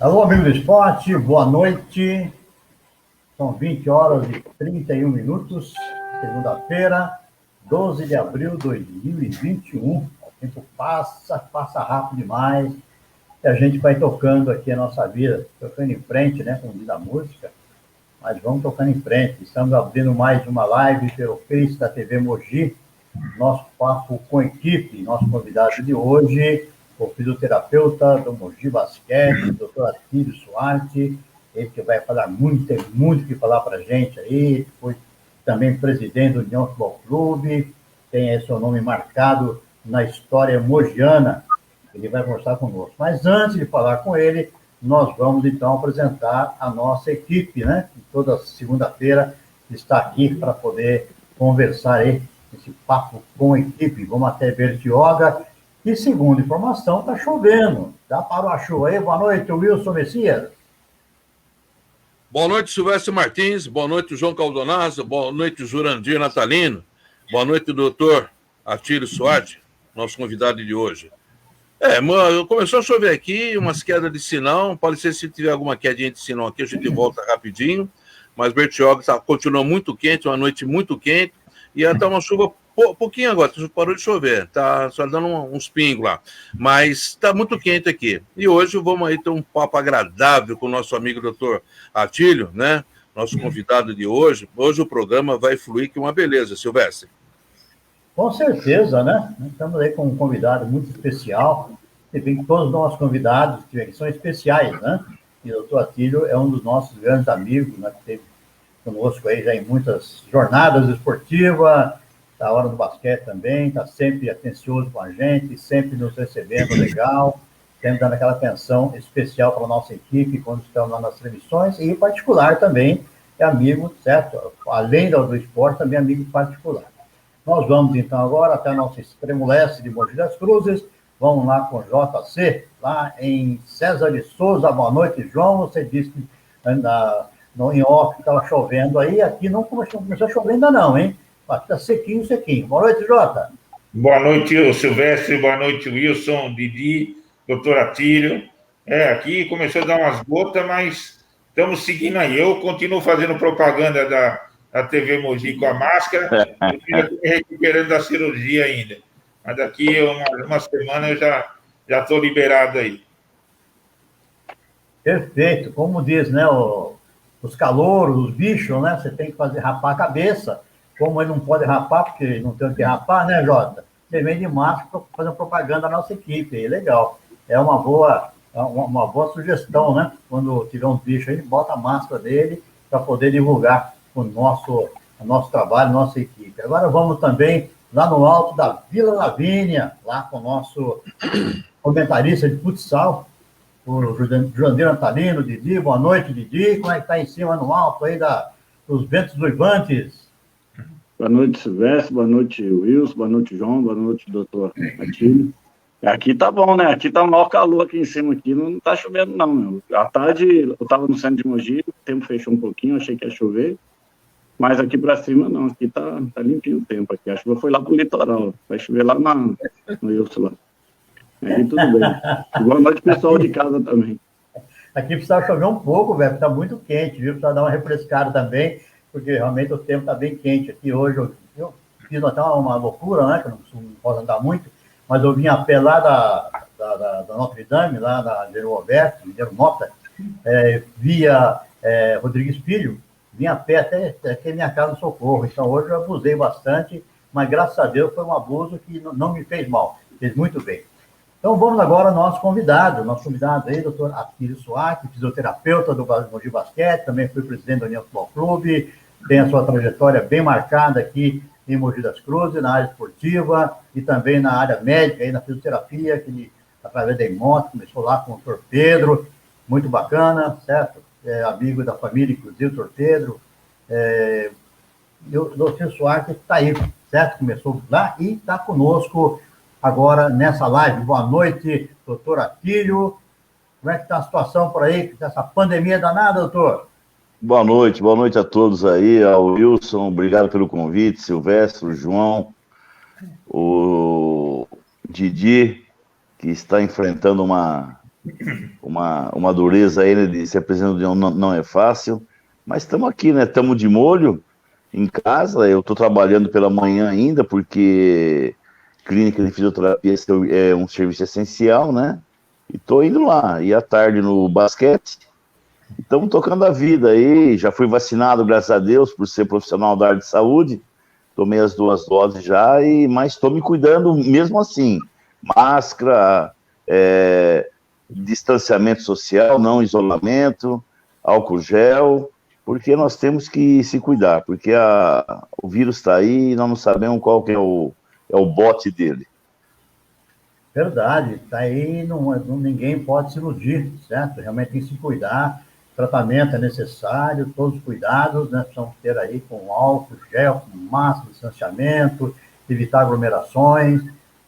Alô, amigo do esporte, boa noite. São 20 horas e 31 minutos, segunda-feira, 12 de abril de 2021. O tempo passa rápido demais. E a gente vai tocando aqui a nossa vida, tocando em frente, né, como diz a música, mas vamos tocando em frente. Estamos abrindo mais uma live pelo Face da TV Mogi, nosso papo com equipe, nosso convidado de hoje, o fisioterapeuta do Mogi Basquete, doutor Atílio Soares, ele que vai falar muito, tem muito que falar para a gente aí, foi também presidente do União Futebol Clube, tem aí seu nome marcado na história mogiana, ele vai conversar conosco. Mas antes de falar com ele, nós vamos então apresentar a nossa equipe, né? Que toda segunda-feira está aqui para poder conversar aí, esse papo com a equipe. Vamos até Bertioga. E segundo informação, está chovendo. Já parou a chuva aí? Boa noite, Wilson Messias. Boa noite, Silvestre Martins. Boa noite, João Caldonazzo. Boa noite, Jurandir Natalino. Boa noite, doutor Atílio Soares, nosso convidado de hoje. Mano, começou a chover aqui, umas quedas de sinal. Pode ser se tiver alguma quedinha de sinal aqui, a gente volta rapidinho. Mas Bertioga continua muito quente, uma noite muito quente. E até uma chuva pouquinho agora, parou de chover, tá só dando uns pingos lá, mas tá muito quente aqui. E hoje vamos aí ter um papo agradável com o nosso amigo doutor Atílio, né? Nosso convidado de hoje. Hoje o programa vai fluir que uma beleza, Silvestre. Com certeza, né? Estamos aí com um convidado muito especial. E bem que todos os nossos convidados que são especiais, né? E o doutor Atílio é um dos nossos grandes amigos, né? Que teve conosco aí já em muitas jornadas esportivas, da hora do basquete também, está sempre atencioso com a gente, sempre nos recebendo legal, sempre dando aquela atenção especial para a nossa equipe quando estamos lá nas transmissões, e em particular também é amigo, certo? Além do esporte, também é amigo particular. Nós vamos então agora até a nossa extremo leste de Mogi das Cruzes, vamos lá com o JC, lá em César de Souza. Boa noite, João. Você disse que em off estava chovendo aí, aqui não começou a chover ainda não, hein? Aqui está sequinho, sequinho. Boa noite, Jota. Boa noite, Silvestre. Boa noite, Wilson, Didi, doutor Atílio. Aqui começou a dar umas gotas, mas estamos seguindo aí. Eu continuo fazendo propaganda da TV Mogi com a máscara. Eu estou me recuperando da cirurgia ainda. Mas daqui uma semana eu já estou liberado aí. Perfeito. Como diz, né, os calouros, os bichos, né? Você tem que fazer rapar a cabeça. Como ele não pode rapar, porque não tem o que rapar, né, Jota? Você vem de máscara para fazer propaganda da nossa equipe. Aí, legal. É uma boa sugestão, né? Quando tiver uns bichos aí, bota a máscara dele para poder divulgar o nosso trabalho, nossa equipe. Agora vamos também lá no alto da Vila Lavínia, lá com o nosso comentarista de futsal, o Jurandir Natalino, Didi. Boa noite, Didi. Como é que está em cima, no alto aí dos ventos uivantes? Boa noite, Silvestre. Boa noite, Wilson. Boa noite, João. Boa noite, doutor Atílio. Aqui tá bom, né? Aqui tá o maior calor aqui em cima. Aqui não tá chovendo, não, meu. À tarde, eu tava no centro de Mogi, o tempo fechou um pouquinho, achei que ia chover. Mas aqui pra cima, não. Aqui tá limpinho o tempo aqui. A chuva foi lá pro litoral. Vai chover lá no Wilson lá. Aí tudo bem. Boa noite, pessoal de casa também. Aqui precisa chover um pouco, velho, porque tá muito quente, viu? Precisa dar uma refrescada também, porque realmente o tempo está bem quente aqui hoje. Eu fiz até uma loucura, né? Que eu não posso andar muito, mas eu vim a pé lá da Notre Dame, lá da Gero Roberto, Gero Mota, via Rodrigues Filho, vim a pé até minha casa no Socorro. Então hoje eu abusei bastante, mas graças a Deus foi um abuso que não me fez mal, fez muito bem. Então vamos agora ao nosso convidado aí, doutor Atílio Soares, fisioterapeuta do Mogi Basquete, também foi presidente do União Futebol Clube, tem a sua trajetória bem marcada aqui em Mogi das Cruzes, na área esportiva e também na área médica, aí na fisioterapia, que ele, através da Emote, começou lá com o doutor Pedro, muito bacana, certo? Amigo da família, inclusive, o doutor Pedro. E o doutor Soares está aí, certo? Começou lá e está conosco agora nessa live. Boa noite, doutor Atílio. Como é que está a situação por aí, dessa pandemia danada, doutor? Boa noite a todos aí, ao Wilson, obrigado pelo convite, Silvestre, o João, o Didi, que está enfrentando uma uma dureza aí, né, de ser presidente da União não é fácil, mas estamos aqui, né? Estamos de molho em casa. Eu estou trabalhando pela manhã ainda, porque clínica de fisioterapia é um serviço essencial, né? E estou indo lá. E à tarde no basquete. Estamos tocando a vida aí. Já fui vacinado, graças a Deus, por ser profissional da área de saúde. Tomei as 2 doses já, mas estou me cuidando mesmo assim. Máscara, distanciamento social, não isolamento, álcool gel, porque nós temos que se cuidar, porque o vírus está aí e nós não sabemos qual que é o bote dele. Verdade, está aí, ninguém pode se iludir, certo? Realmente tem que se cuidar, tratamento é necessário, todos os cuidados, né? Precisamos ter aí com álcool, gel, com máscara, distanciamento, evitar aglomerações,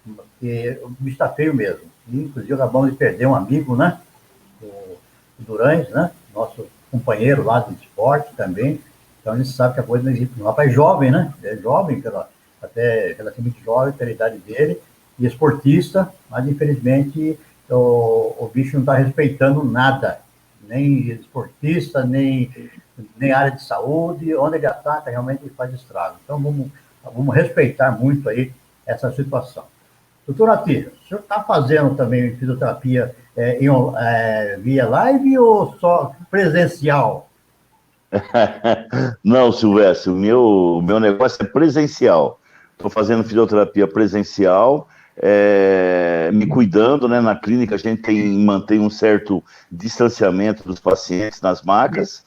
porque o bicho está feio mesmo. E, inclusive, acabamos de perder um amigo, né? O Durães, né? Nosso companheiro lá do esporte também. Então, a gente sabe que a coisa não existe. Um rapaz jovem, né? É jovem, até relativamente jovem pela idade dele, e esportista, mas infelizmente o bicho não está respeitando nada, nem esportista, nem área de saúde. Onde ele ataca, realmente ele faz estrago. Então vamos respeitar muito aí essa situação. Doutor Atílio, o senhor está fazendo também fisioterapia via live ou só presencial? Não, Silvestre, o meu negócio é presencial. Estou fazendo fisioterapia presencial, me cuidando, né? Na clínica a gente mantém um certo distanciamento dos pacientes nas macas,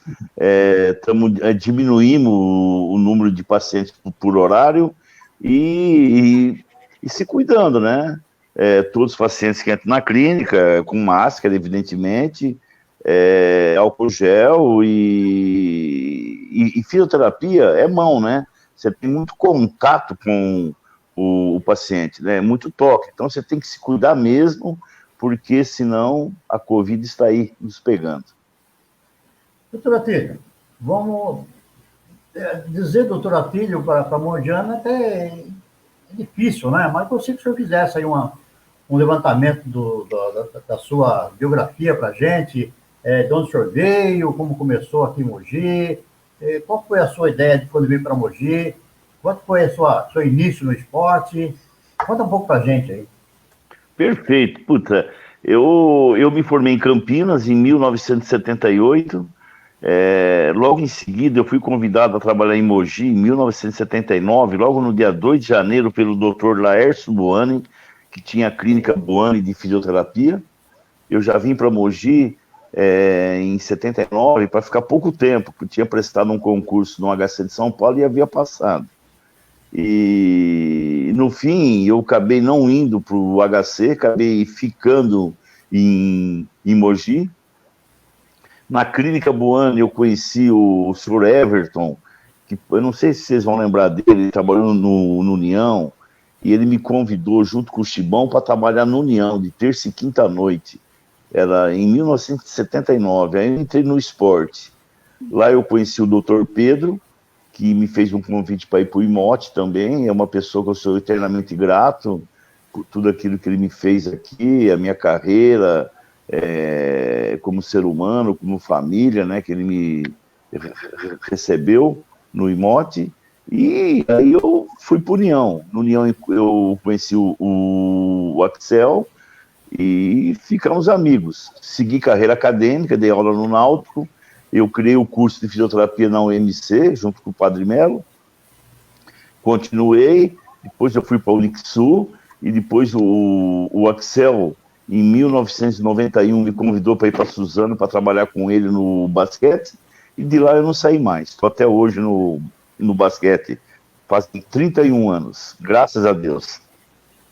diminuímos o número de pacientes por horário e se cuidando, né? Todos os pacientes que entram na clínica, com máscara, evidentemente, álcool gel e fisioterapia é mão, né? Você tem muito contato com o paciente, né? Muito toque. Então você tem que se cuidar mesmo, porque senão a Covid está aí nos pegando. Doutor Atílio, vamos dizer, doutor Atílio, para a Mogiana até é difícil, né? Mas eu gostaria que o senhor fizesse aí um levantamento da sua biografia para a gente, de onde o senhor veio, como começou aqui em Mogi, qual foi a sua ideia de quando veio para Mogi, qual foi o seu início no esporte? Conta um pouco para a gente aí. Perfeito. Puta, eu me formei em Campinas em 1978. Logo em seguida eu fui convidado a trabalhar em Mogi em 1979, logo no dia 2 de janeiro, pelo Dr. Laércio Boani, que tinha a clínica Boani de fisioterapia. Eu já vim para Mogi em 79 para ficar pouco tempo, porque tinha prestado um concurso no HC de São Paulo e havia passado. E no fim eu acabei não indo para o HC, acabei ficando em Mogi. Na clínica Boani eu conheci o Sr. Everton, que eu não sei se vocês vão lembrar dele, ele trabalhou no União, e ele me convidou junto com o Chibão para trabalhar no União, de terça e quinta noite. Era em 1979, aí eu entrei no esporte. Lá eu conheci o Dr. Pedro, que me fez um convite para ir para o IMOT também. É uma pessoa que eu sou eternamente grato por tudo aquilo que ele me fez aqui, a minha carreira, como ser humano, como família, né, que ele me recebeu no IMOT. E aí eu fui para o União. No União eu conheci o Axel e ficamos amigos. Segui carreira acadêmica, dei aula no Náutico. Eu criei o curso de fisioterapia na UMC, junto com o Padre Melo. Continuei, depois eu fui para a Unixul, e depois o Axel, em 1991, me convidou para ir para Suzano para trabalhar com ele no basquete, e de lá eu não saí mais. Estou até hoje no basquete, fazem 31 anos, graças a Deus.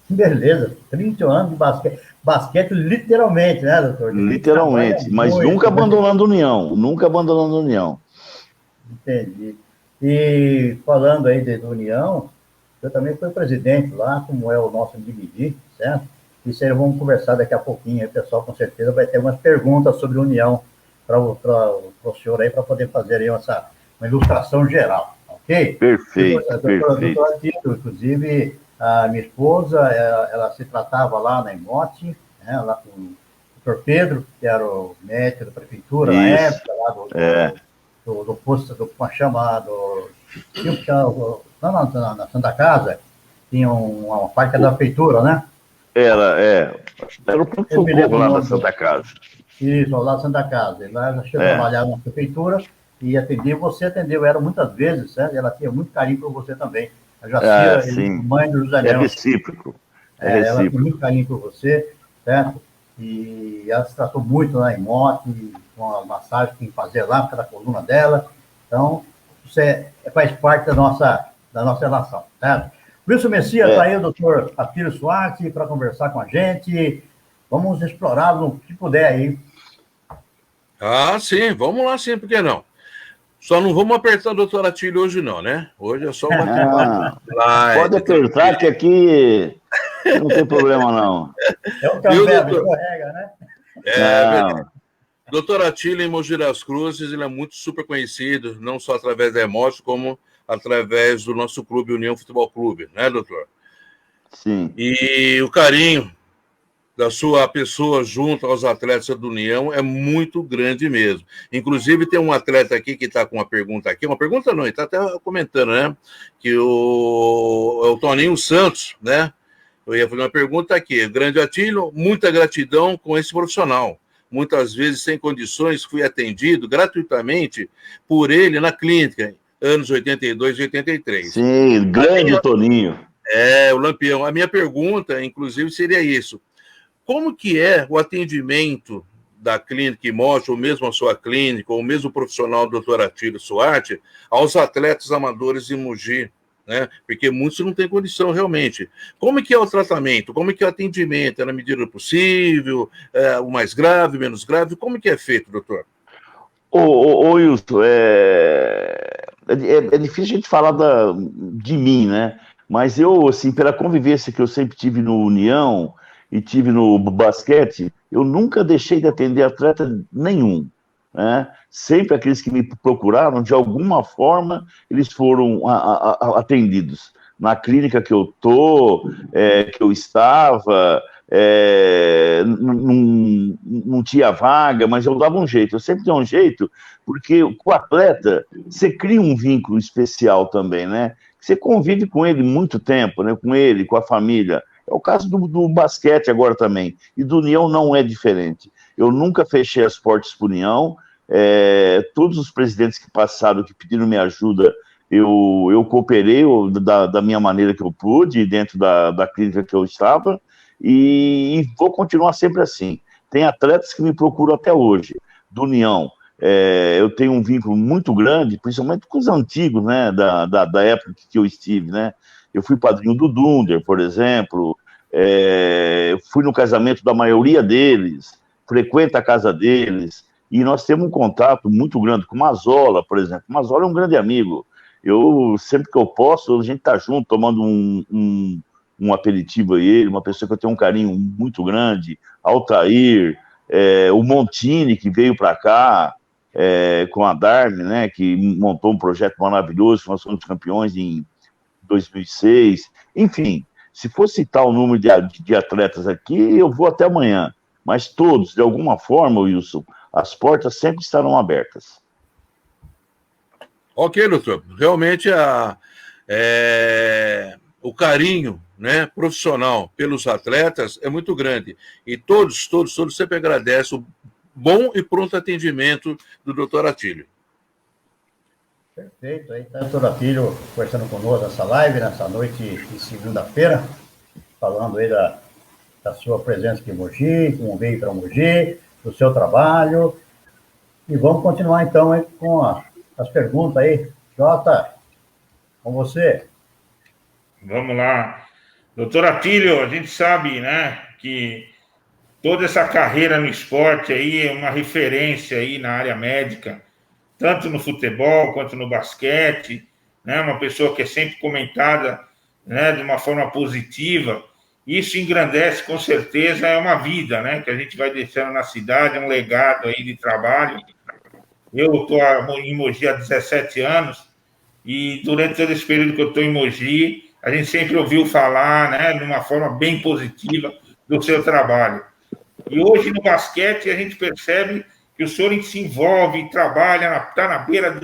Beleza, 30 anos de basquete. Basquete literalmente, né, doutor? Literalmente, mas nunca abandonando a União, nunca abandonando a União. Entendi. E falando aí de União, eu também fui presidente lá, como é o nosso Dividi, certo? Isso aí vamos conversar daqui a pouquinho, aí o pessoal com certeza vai ter umas perguntas sobre União para o senhor aí, para poder fazer aí uma ilustração geral, ok? Perfeito, perfeito. Doutor Atílio, inclusive, a minha esposa, ela se tratava lá na IMOT, né, lá com o Dr. Pedro, que era o médico da prefeitura na época, lá do posto, como chama lá, na Santa Casa, tinha uma parte da prefeitura, né? Era o Eu me lembro pronto-socorro lá o na nome Santa Casa. Isso, lá da Santa Casa. Lá ela chegou a trabalhar na prefeitura e atendia, você atendeu ela muitas vezes, certo? Ela tinha muito carinho por você também. A Jacira, Sim. mãe do José É Nelson. recíproco. Ela tem muito carinho por você, certo? E ela se tratou muito lá em Mote, com a massagem que tem que fazer lá, por causa da coluna dela. Então, você faz parte da nossa relação, certo? Wilson Messias, está aí o doutor Atílio Soares para conversar com a gente. Vamos explorá-lo no que puder aí. Ah, sim, vamos lá sim, por que não? Só não vamos apertar o doutor Atílio hoje não, né? Hoje é só uma pode apertar que aqui não tem problema não. É o café, escorrega, né? Verdade. Doutor Atílio em Mogi das Cruzes, ele é muito super conhecido, não só através da Emotion, como através do nosso clube, União Futebol Clube, né, doutor? Sim. E o carinho da sua pessoa junto aos atletas do União é muito grande mesmo. Inclusive, tem um atleta aqui que está com uma pergunta aqui, uma pergunta não, ele está até comentando, né? Que o Toninho Santos, né? Eu ia fazer uma pergunta aqui. Grande Atílio, muita gratidão com esse profissional. Muitas vezes, sem condições, fui atendido gratuitamente por ele na clínica, anos 82 e 83. Sim, grande Toninho. O Lampião. A minha pergunta, inclusive, seria isso. Como que é o atendimento da clínica Emotion, ou mesmo a sua clínica, ou o mesmo profissional do Dr. Atílio Soares, aos atletas amadores de Mogi, né? Porque muitos não têm condição realmente. Como que é o tratamento? Como que é o atendimento? É na medida do possível? O mais grave, menos grave? Como que é feito, doutor? Ô Wilson, é difícil a gente falar de mim, né? Mas eu, assim, pela convivência que eu sempre tive no União e tive no basquete, eu nunca deixei de atender atleta nenhum, né? Sempre aqueles que me procuraram, de alguma forma, eles foram atendidos. Na clínica que eu que eu estava, não tinha vaga, mas eu dava um jeito. Eu sempre dei um jeito, porque com o atleta, você cria um vínculo especial também, né? Você convive com ele muito tempo, né? Com ele, com a família. É o caso do basquete agora também. E do União não é diferente. Eu nunca fechei as portas para o União. Todos os presidentes que passaram, que pediram minha ajuda, eu cooperei da minha maneira que eu pude, dentro da clínica que eu estava, e vou continuar sempre assim. Tem atletas que me procuram até hoje, do União. Eu tenho um vínculo muito grande, principalmente com os antigos, né, da época que eu estive, né? Eu fui padrinho do Dunder, por exemplo, fui no casamento da maioria deles, frequento a casa deles, e nós temos um contato muito grande com o Mazola, por exemplo. O Mazola é um grande amigo. Eu, sempre que eu posso, a gente tá junto, tomando um aperitivo aí, uma pessoa que eu tenho um carinho muito grande, Altair, o Montini, que veio para cá, com a Darme, né, que montou um projeto maravilhoso, nós fomos campeões em 2006, enfim, se for citar o número de atletas aqui, eu vou até amanhã, mas todos, de alguma forma, Wilson, as portas sempre estarão abertas. Ok, doutor, realmente o carinho, né, profissional pelos atletas é muito grande, e todos sempre agradecem o bom e pronto atendimento do doutor Atílio. Perfeito, aí está o doutor Atílio conversando conosco nessa live, nessa noite de segunda-feira, falando aí da sua presença aqui em Mogi, como veio para Mogi, do seu trabalho, e vamos continuar então aí com as perguntas aí. Jota, com você. Vamos lá. Doutor Atílio, a gente sabe, né, que toda essa carreira no esporte aí é uma referência aí na área médica, tanto no futebol quanto no basquete, né? Uma pessoa que é sempre comentada, né, de uma forma positiva. Isso engrandece, com certeza, é uma vida, né, que a gente vai deixando na cidade, um legado aí de trabalho. Eu estou em Mogi há 17 anos e durante todo esse período que eu estou em Mogi, a gente sempre ouviu falar, né, de uma forma bem positiva do seu trabalho. E hoje no basquete a gente percebe que o senhor se envolve, trabalha, está na beira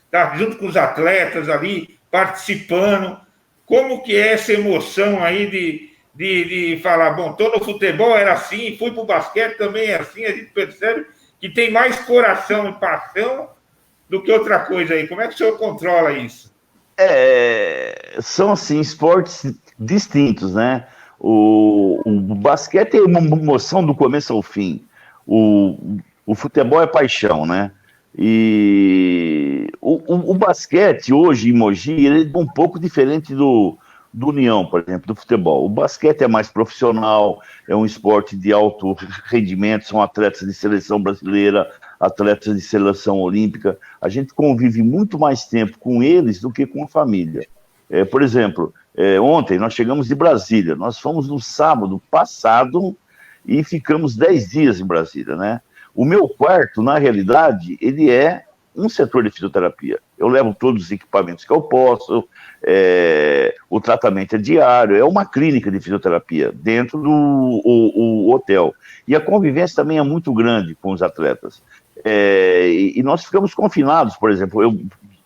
tá junto com os atletas ali, participando. Como que é essa emoção aí de falar, bom, tô no futebol, era assim, fui para o basquete também é assim, a gente percebe que tem mais coração e paixão do que outra coisa aí. Como é que o senhor controla isso? São, assim, esportes distintos, né? O basquete é uma emoção do começo ao fim. O futebol é paixão, né? E o basquete hoje em Mogi, ele é um pouco diferente do União, por exemplo, do futebol. O basquete é mais profissional, é um esporte de alto rendimento, são atletas de seleção brasileira, atletas de seleção olímpica. A gente convive muito mais tempo com eles do que com a família. Por exemplo, ontem nós chegamos de Brasília, nós fomos no sábado passado e ficamos 10 dias em Brasília, né? O meu quarto, na realidade, ele é um setor de fisioterapia. Eu levo todos os equipamentos que eu posso, o tratamento é diário, é uma clínica de fisioterapia dentro do hotel. E a convivência também é muito grande com os atletas. E nós ficamos confinados, por exemplo, eu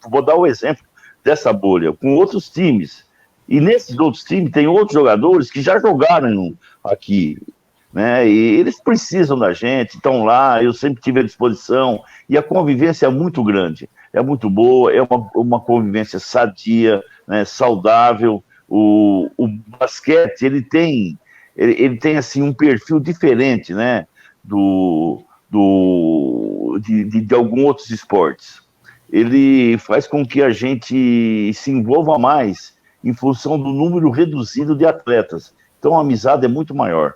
vou dar o exemplo dessa bolha, com outros times. E nesses outros times tem outros jogadores que já jogaram aqui, né? E eles precisam da gente, estão lá, eu sempre tive à disposição, e a convivência é muito grande, é muito boa, é uma convivência sadia, né, saudável. O basquete, ele tem assim, um perfil diferente, né, de alguns outros esportes. Ele faz com que a gente se envolva mais em função do número reduzido de atletas. Então, a amizade é muito maior.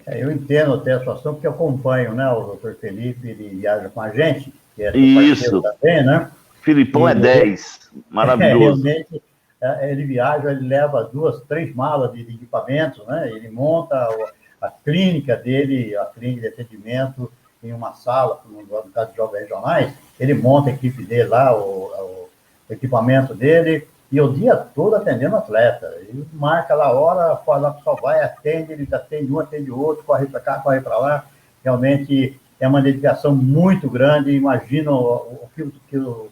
Eu entendo até a situação, porque eu acompanho, né, o doutor Felipe, ele viaja com a gente, que é Isso. Também, né? Filipão é 10, maravilhoso. Realmente, ele viaja, ele leva 2, 3 malas de equipamentos, né? Ele monta a clínica dele, a clínica de atendimento, em uma sala, no caso de jogos regionais, ele monta a equipe dele lá, o equipamento dele, e o dia todo atendendo atleta. Ele marca lá a hora, fala que só vai, atende, ele atende um, atende o outro, corre para cá, corre para lá. Realmente é uma dedicação muito grande. Imagino o que o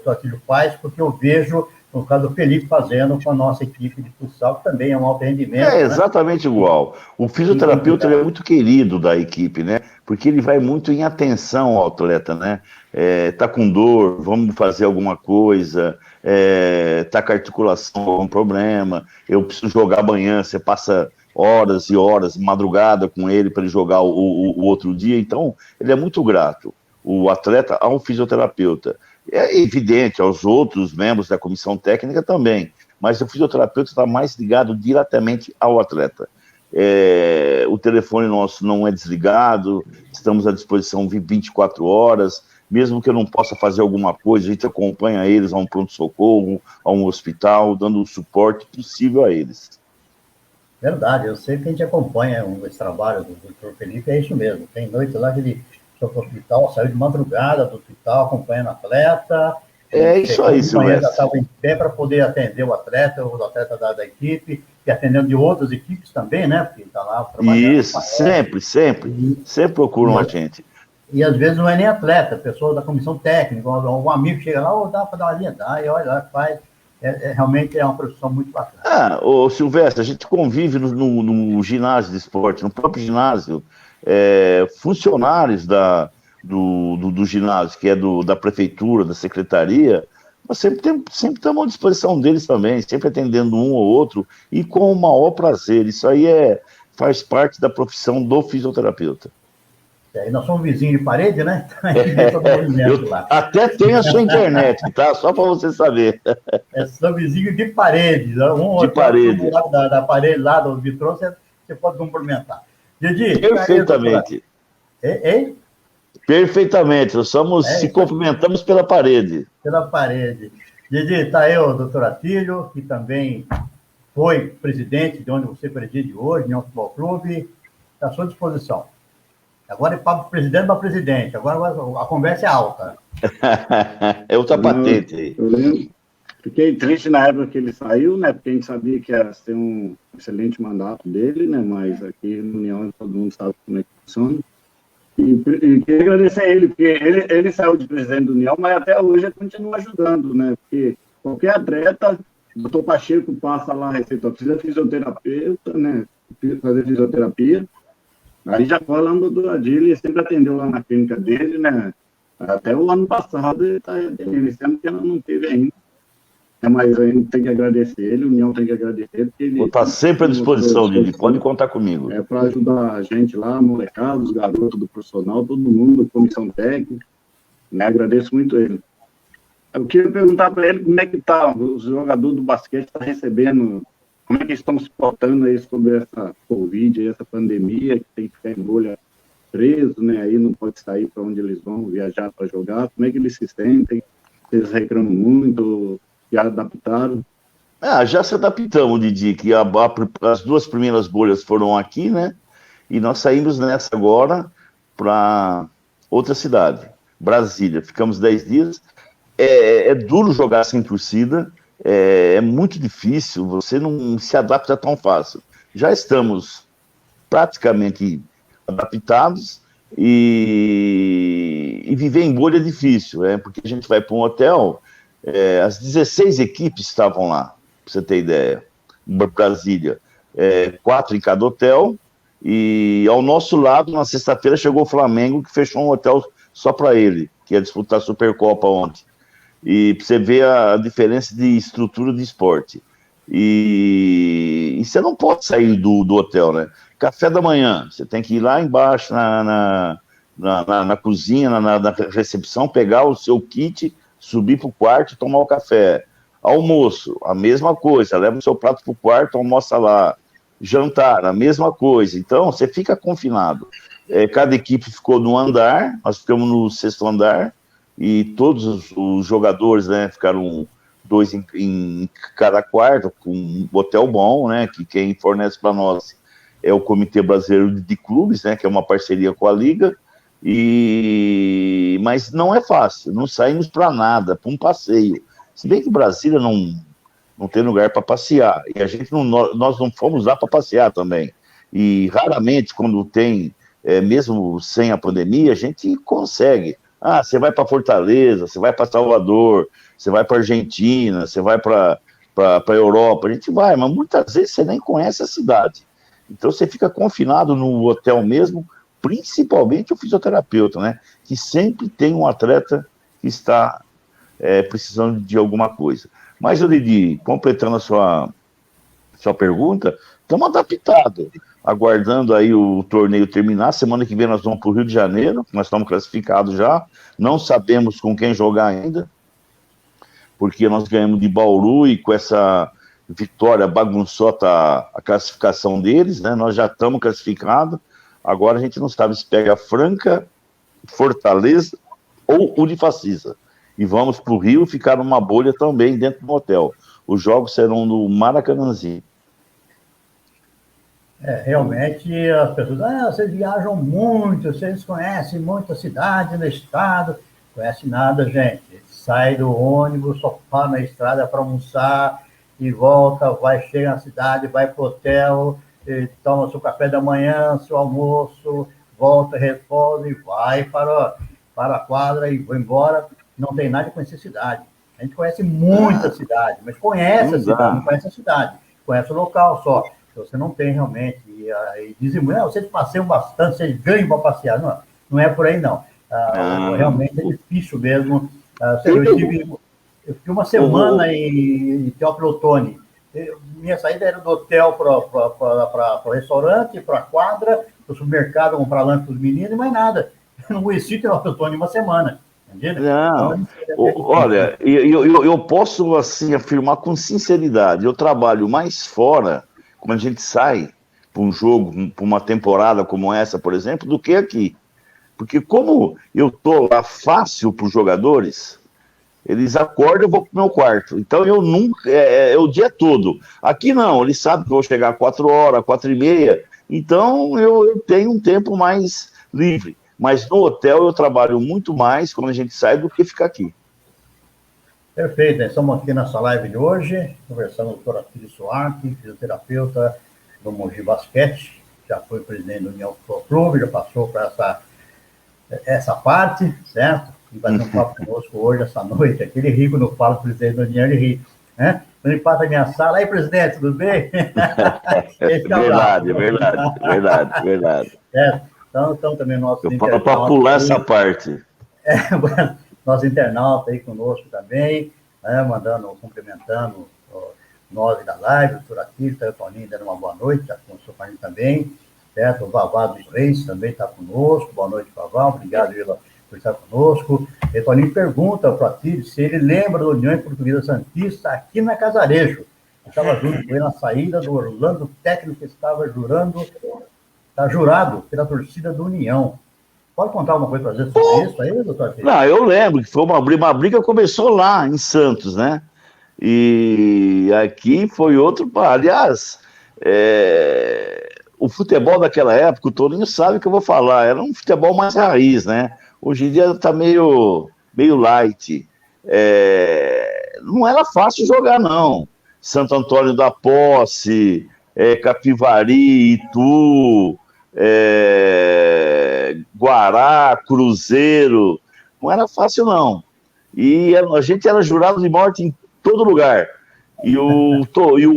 Atílio faz, porque eu vejo, no caso do Felipe, fazendo com a nossa equipe de futsal, que também é um alto rendimento. É exatamente, né? Igual. O fisioterapeuta é muito querido da equipe, né? Porque ele vai muito em atenção ao atleta, né? Tá com dor, vamos fazer alguma coisa, tá com a articulação, algum problema, eu preciso jogar amanhã, você passa horas e horas, madrugada com ele para ele jogar o outro dia. Então, ele é muito grato, o atleta, ao fisioterapeuta. É evidente, aos outros membros da comissão técnica também, mas o fisioterapeuta está mais ligado diretamente ao atleta. O telefone nosso não é desligado, estamos à disposição 24 horas, mesmo que eu não possa fazer alguma coisa, a gente acompanha eles a um pronto-socorro, a um hospital, dando o suporte possível a eles. Verdade, eu sei que a gente acompanha esse trabalho do Dr. Felipe, é isso mesmo. Tem noite lá que ele foi para o hospital, saiu de madrugada do hospital, acompanhando o atleta. É isso aí, Silvestre. Já estava em pé para poder atender o atleta da equipe, e atendendo de outras equipes também, né? Porque está lá trabalhando. Isso, sempre procuram a gente. E às vezes não é nem atleta, pessoa da comissão técnica, um amigo chega lá, dá para dar uma linha, dá, e olha lá, faz. Realmente é uma profissão muito bacana. Silvestre, a gente convive no ginásio de esporte, no próprio ginásio, funcionários do ginásio, que é da prefeitura, da secretaria, nós sempre estamos à disposição deles também, sempre atendendo um ou outro, e com o maior prazer. Isso aí faz parte da profissão do fisioterapeuta. Nós somos vizinhos de parede, né? Até tenho a sua internet, tá? Só para você saber. São vizinhos de parede. De parede. Da parede lá do vitrô, você pode cumprimentar. Didi, perfeitamente. Hein? Perfeitamente. Nós se cumprimentamos pela parede. Pela parede. Didi, está aí o doutor Atílio, que também foi presidente de onde você preside hoje, União Futebol Clube. Está à sua disposição. Agora é para presidente para presidente. Agora a conversa é alta. É outra patente aí. Fiquei triste na época que ele saiu, né? Porque a gente sabia que ia ser um excelente mandato dele, né? Mas aqui no União todo mundo sabe como é que funciona. E queria agradecer a ele, porque ele saiu de presidente do União, mas até hoje ele continua ajudando, né? Porque qualquer atleta, o doutor Pacheco passa lá a receita, precisa de fisioterapeuta, né? Fazer fisioterapia. Aí já foi lá no doutor Adílio, ele sempre atendeu lá na clínica dele, né? Até o ano passado ele está atendendo, esse ano que ela não teve ainda. Mas a gente tem que agradecer ele, o União tem que agradecer. Porque ele Vou estar sempre à disposição, Didi, pode contar comigo. Para ajudar a gente lá, a molecada, os garotos do profissional, todo mundo, comissão técnica, né? Agradeço muito ele. Eu queria perguntar para ele como é que está, os jogadores do basquete estão recebendo, como é que estão se portando aí sobre essa Covid, essa pandemia, que tem que ficar em bolha preso, né? Aí não pode sair para onde eles vão viajar para jogar, como é que eles se sentem, eles reclamam muito, já adaptaram? Já se adaptamos, Didi, que as 2 primeiras bolhas foram aqui, né? E nós saímos nessa agora para outra cidade, Brasília. Ficamos 10 dias. É duro jogar sem torcida, é muito difícil, você não se adapta tão fácil. Já estamos praticamente adaptados e viver em bolha é difícil, porque a gente vai para um hotel, as 16 equipes estavam lá, para você ter ideia, em Brasília, 4 em cada hotel, e ao nosso lado, na sexta-feira, chegou o Flamengo, que fechou um hotel só para ele, que ia disputar a Supercopa ontem. E para você ver a diferença de estrutura de esporte. E você não pode sair do hotel, né? Café da manhã, você tem que ir lá embaixo na cozinha, na recepção, pegar o seu kit, subir para o quarto e tomar o café. Almoço, a mesma coisa, leva o seu prato para o quarto, almoça lá. Jantar, a mesma coisa. Então, você fica confinado. Cada equipe ficou no andar, nós ficamos no 6º andar, e todos os jogadores, né, ficaram 2 em cada quarto, com um hotel bom, né, que quem fornece para nós é o Comitê Brasileiro de Clubes, né, que é uma parceria com a Liga, mas não é fácil, não saímos para nada, para um passeio. Se bem que Brasília não tem lugar para passear, e nós não fomos lá para passear também. E raramente, quando tem, mesmo sem a pandemia, a gente consegue. Você vai para Fortaleza, você vai para Salvador, você vai para Argentina, você vai para a Europa, a gente vai, mas muitas vezes você nem conhece a cidade. Então você fica confinado no hotel mesmo, principalmente o fisioterapeuta, né? Que sempre tem um atleta que está precisando de alguma coisa. Mas, Didi, completando a sua pergunta, estamos adaptados, aguardando aí o torneio terminar. Semana que vem nós vamos para o Rio de Janeiro, nós estamos classificados já, não sabemos com quem jogar ainda, porque nós ganhamos de Bauru e com essa vitória bagunçou a classificação deles, né? Nós já estamos classificados, agora a gente não sabe se pega Franca, Fortaleza ou Unifacisa. E vamos para o Rio ficar numa bolha também dentro do hotel. Os jogos serão no Maracanãzinho. Realmente as pessoas, vocês viajam muito, vocês conhecem muita cidade no estado. Conhece nada, gente. Sai do ônibus, só para na estrada para almoçar e volta, chega na cidade, vai para o hotel, toma seu café da manhã, seu almoço, volta, repousa e vai para a quadra e vai embora. Não tem nada de conhecer cidade. A gente conhece muita cidade, mas conhece a cidade, não conhece a cidade. Conhece o local só. Você não tem realmente. E dizem, vocês passeiam bastante, vocês ganham para passear. Não é por aí, não. Realmente é difícil mesmo. Eu fiquei uma semana em Teófilo Otoni. Minha saída era do hotel para o restaurante, para a quadra, para o supermercado, comprar lanche para os meninos e mais nada. Eu não conheci Teófilo Otoni uma semana. Não, olha, eu posso assim afirmar com sinceridade, eu trabalho mais fora, quando a gente sai para um jogo, para uma temporada como essa, por exemplo, do que aqui. Porque como eu estou lá fácil para os jogadores, eles acordam, eu vou para o meu quarto. Então eu nunca, é o dia todo. Aqui não, eles sabem que eu vou chegar às 4h, 4h30, então eu tenho um tempo mais livre. Mas no hotel eu trabalho muito mais quando a gente sai do que ficar aqui. Perfeito, né? Estamos aqui nessa live de hoje, conversando com o doutor Atílio Suarte, fisioterapeuta do Mogi Basquete, já foi presidente da União Futebol Clube, já passou para essa parte, certo? E vai ter um papo conosco hoje, essa noite. Aquele rico não fala presidente da União, ele ri, né? Quando ele passa a minha sala, aí, presidente, tudo bem? Verdade. Então também nosso Eu falo para pular essa parte. Nosso internauta aí conosco também, né, cumprimentando nós da live, o doutor Atílio, o Toninho dando uma boa noite, já começou com a gente também, certo? O Vavá dos Reis também está conosco, boa noite, Vavá, obrigado por estar conosco. O Toninho pergunta para o Atílio se ele lembra da União Portuguesa Santista aqui na Casarejo. Estava junto com ele na saída do Orlando, o técnico estava jurado pela torcida do União. Pode contar alguma coisa para gente sobre isso aí, doutor Atílio? Não, eu lembro que foi uma briga, começou lá em Santos, né? E aqui foi outro. Aliás, o futebol daquela época, o Toninho sabe o que eu vou falar, era um futebol mais raiz, né? Hoje em dia está meio light. Não era fácil jogar, não. Santo Antônio da Posse, Capivari, Itu, Guará, Cruzeiro, não era fácil não, e a gente era jurado de morte em todo lugar, e o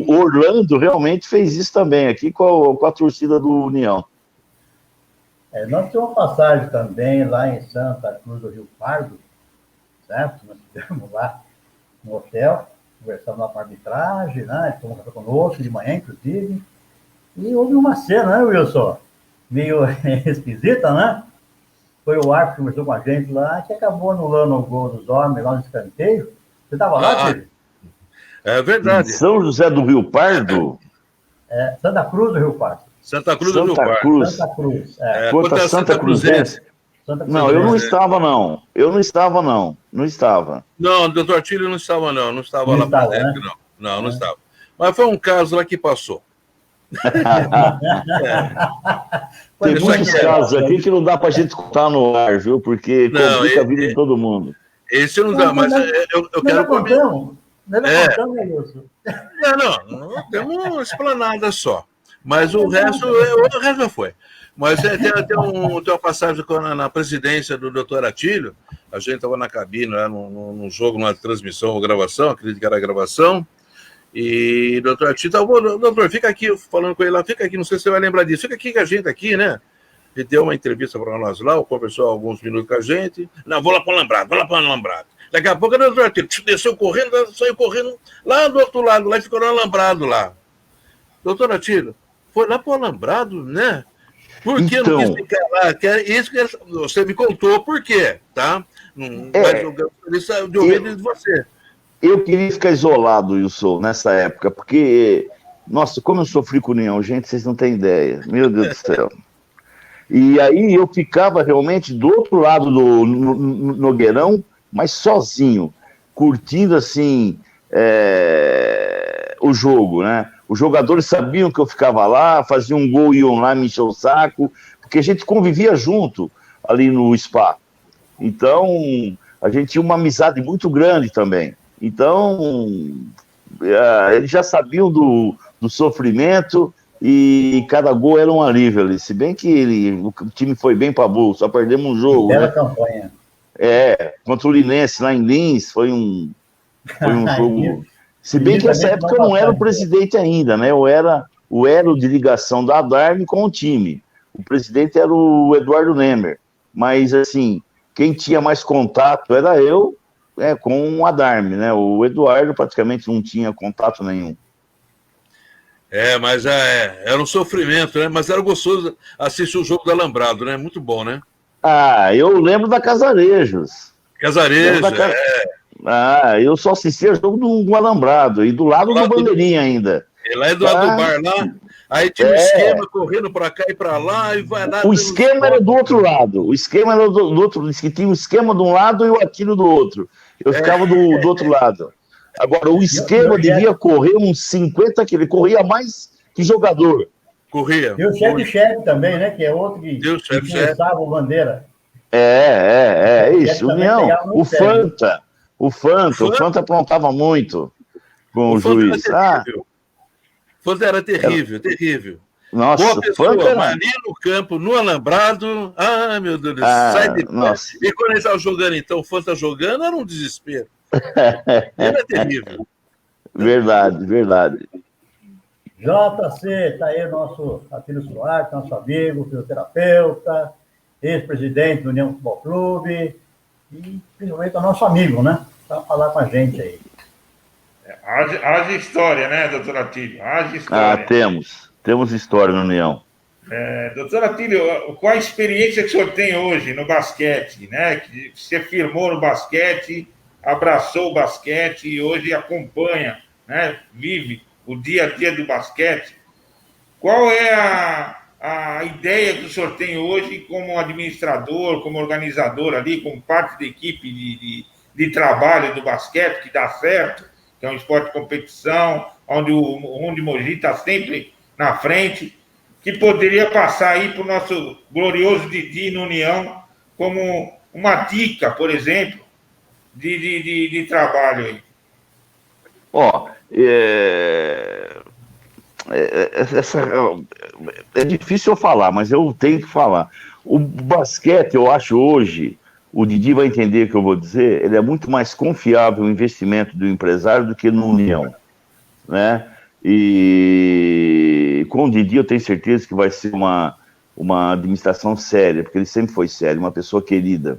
Orlando realmente fez isso também, aqui com a torcida do União. Nós temos uma passagem também lá em Santa Cruz do Rio Pardo, certo? Nós estivemos lá no hotel, conversamos lá com a arbitragem, né? Eles tomou café conosco de manhã, inclusive, e houve uma cena, né, Wilson? Meio esquisita, né? Foi o árbitro que conversou com a gente lá, que acabou anulando o gol dos homens lá no escanteio. Você estava lá, Tio? É verdade. São José do Rio Pardo? Santa Cruz do Rio Pardo. Santa Cruz do Rio Pardo. Santa Cruz. Contra Santa Cruzense. Não, eu não estava, não. Não estava. Não, o doutor Atílio não estava, não. Não estava lá para dentro, né? Não estava. Mas foi um caso lá que passou. Tem muitos casos aqui que não dá pra gente contar no ar, viu? Porque complica a vida de todo mundo. Esse não dá, mas eu quero comer. Não, temos uma esplanada só. Mas o resto já foi. Mas tem uma passagem na presidência do doutor Atílio. A gente estava na cabine, lá num jogo, numa transmissão ou gravação, acredito que era gravação. E o doutor Atílio, doutor, fica aqui, falando com ele lá, fica aqui, não sei se você vai lembrar disso, fica aqui com a gente aqui, né? Ele deu uma entrevista para nós lá, conversou alguns minutos com a gente. Não, vou lá para o Alambrado. Daqui a pouco o doutor Atílio desceu correndo, saiu correndo lá do outro lado, lá e ficou no Alambrado lá. Doutor Atílio, foi lá para o Alambrado, né? Por que então, não quis ficar lá? Isso que você me contou por quê, tá? Mas eu gostaria de ouvir de você. Eu queria ficar isolado, Wilson, nessa época, porque, nossa, como eu sofri com o União, gente, vocês não têm ideia. Meu Deus do céu. E aí eu ficava realmente do outro lado do Nogueirão, mas sozinho, curtindo, assim, o jogo, né? Os jogadores sabiam que eu ficava lá, faziam um gol e iam lá me encher o saco, porque a gente convivia junto ali no Spa. Então, a gente tinha uma amizade muito grande também. Então, eles já sabiam do sofrimento e cada gol era um alívio ali. Se bem que o time foi bem para burro, só perdemos um jogo. Bela campanha. Contra o Linense lá em Lins, foi um jogo. Se bem que nessa época eu não era o presidente ainda, né? Eu era o elo de ligação da Adarme com o time. O presidente era o Eduardo Nemer. Mas, assim, quem tinha mais contato era eu, com o Adarme, né? O Eduardo praticamente não tinha contato nenhum. Mas era um sofrimento, né? Mas era gostoso assistir o jogo do Alambrado, né? Muito bom, né? Eu lembro da Casarejos. Eu só assistia jogo do Alambrado, e do lado do Bandeirinha ainda. E lá do lado do bar, lá. Aí tinha um esquema correndo para cá e para lá, e vai lá. O esquema era do outro lado. O esquema era do outro. Disse que tinha um esquema de um lado e o Atílio do outro. Eu ficava do outro lado. Agora, o esquema devia correr uns 50 que ele corria mais que jogador. Corria. E o chefe também, né? Que é outro que começava o bandeira. Isso. União. O O Fanta aprontava muito com o juiz. O Fanta era terrível, terrível. Nossa, boa pessoa, Fanta mas ali no campo, no alambrado, meu Deus, sai de pé. E quando ele estava jogando, então, o Fanta jogando, era um desespero. Era terrível. Verdade, verdade. JC, tá aí o nosso Atílio Soares, nosso amigo, fisioterapeuta, ex-presidente do União Futebol Clube, e principalmente o nosso amigo, né? Para falar com a gente aí. Haja história, né, doutor Atílio? Haja história. Temos história no União. Doutor Atílio, qual a experiência que o senhor tem hoje no basquete, né? Que você firmou no basquete, abraçou o basquete e hoje acompanha, né? Vive o dia a dia do basquete. Qual é a ideia que o senhor tem hoje como administrador, como organizador ali, como parte da equipe de trabalho do basquete, que dá certo, que é um esporte de competição, onde o Mogi está sempre na frente, que poderia passar aí para o nosso glorioso Didi no União como uma dica, por exemplo, de trabalho aí? É difícil eu falar, mas eu tenho que falar. O basquete, eu acho hoje, o Didi vai entender o que eu vou dizer, ele é muito mais confiável o investimento do empresário do que no União, né? E com o Didi eu tenho certeza que vai ser uma administração séria, porque ele sempre foi sério, uma pessoa querida.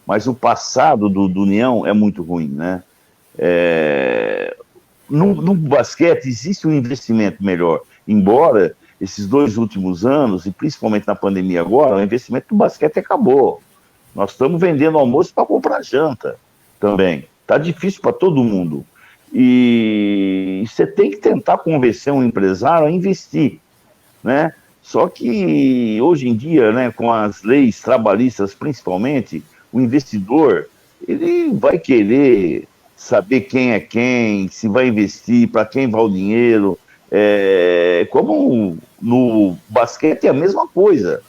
Mas o passado do União é muito ruim, né? No basquete existe um investimento melhor, embora esses 2 últimos anos, e principalmente na pandemia agora, o investimento do basquete acabou. Nós estamos vendendo almoço para comprar janta também. Está difícil para todo mundo. E você tem que tentar convencer um empresário a investir, né? Só que hoje em dia, né, com as leis trabalhistas principalmente, o investidor ele vai querer saber quem é quem, se vai investir, para quem vai o dinheiro. Como no basquete é a mesma coisa.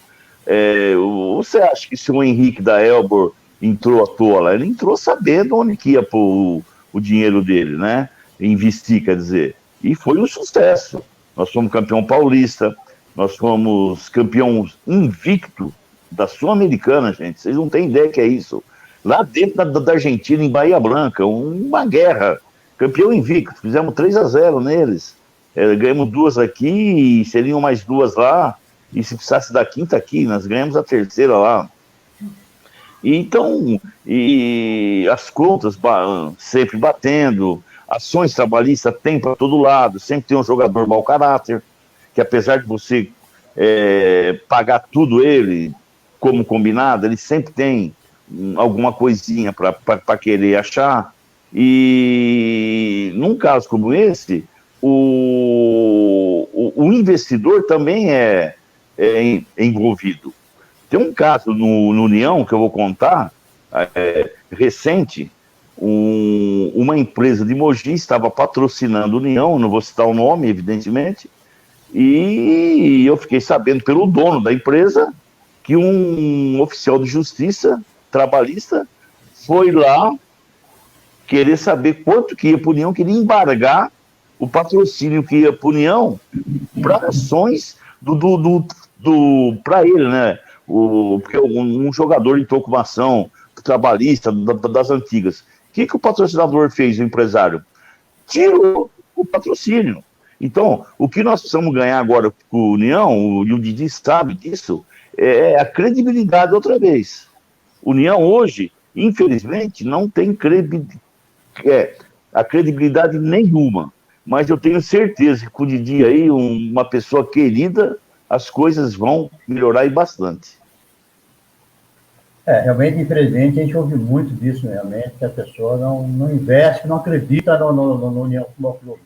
Você acha que se o Henrique da Elbor entrou à toa lá, ele entrou sabendo onde que ia pôr o dinheiro dele, né? Investir, quer dizer. E foi um sucesso. Nós fomos campeão paulista, nós fomos campeão invicto da Sul-Americana, gente. Vocês não têm ideia que é isso. Lá dentro da Argentina, em Bahia Blanca, uma guerra. Campeão invicto, fizemos 3-0 neles. Ganhamos 2 aqui, e seriam mais 2 lá. E se precisasse da quinta aqui, nós ganhamos a 3ª lá. Então, as contas sempre batendo, ações trabalhistas tem para todo lado, sempre tem um jogador mau caráter, que apesar de você pagar tudo ele, como combinado, ele sempre tem alguma coisinha para querer achar. E num caso como esse, o investidor também é envolvido. Tem um caso no União que eu vou contar, recente, uma empresa de Mogi estava patrocinando a União, não vou citar o nome, evidentemente, e eu fiquei sabendo pelo dono da empresa que um oficial de justiça trabalhista foi lá querer saber quanto que ia para a União, queria embargar o patrocínio que ia para a União para ações para ele, né? Porque um jogador entrou com uma ação trabalhista das antigas. O que o patrocinador fez, o empresário? Tirou o patrocínio. Então, o que nós precisamos ganhar agora com a União, e o Didi sabe disso, é a credibilidade outra vez. União hoje, infelizmente, não tem a credibilidade nenhuma. Mas eu tenho certeza que com o Didi aí, uma pessoa querida, as coisas vão melhorar e bastante. Realmente, infelizmente, a gente ouve muito disso, realmente, que a pessoa não investe, não acredita no União Futebol Clube.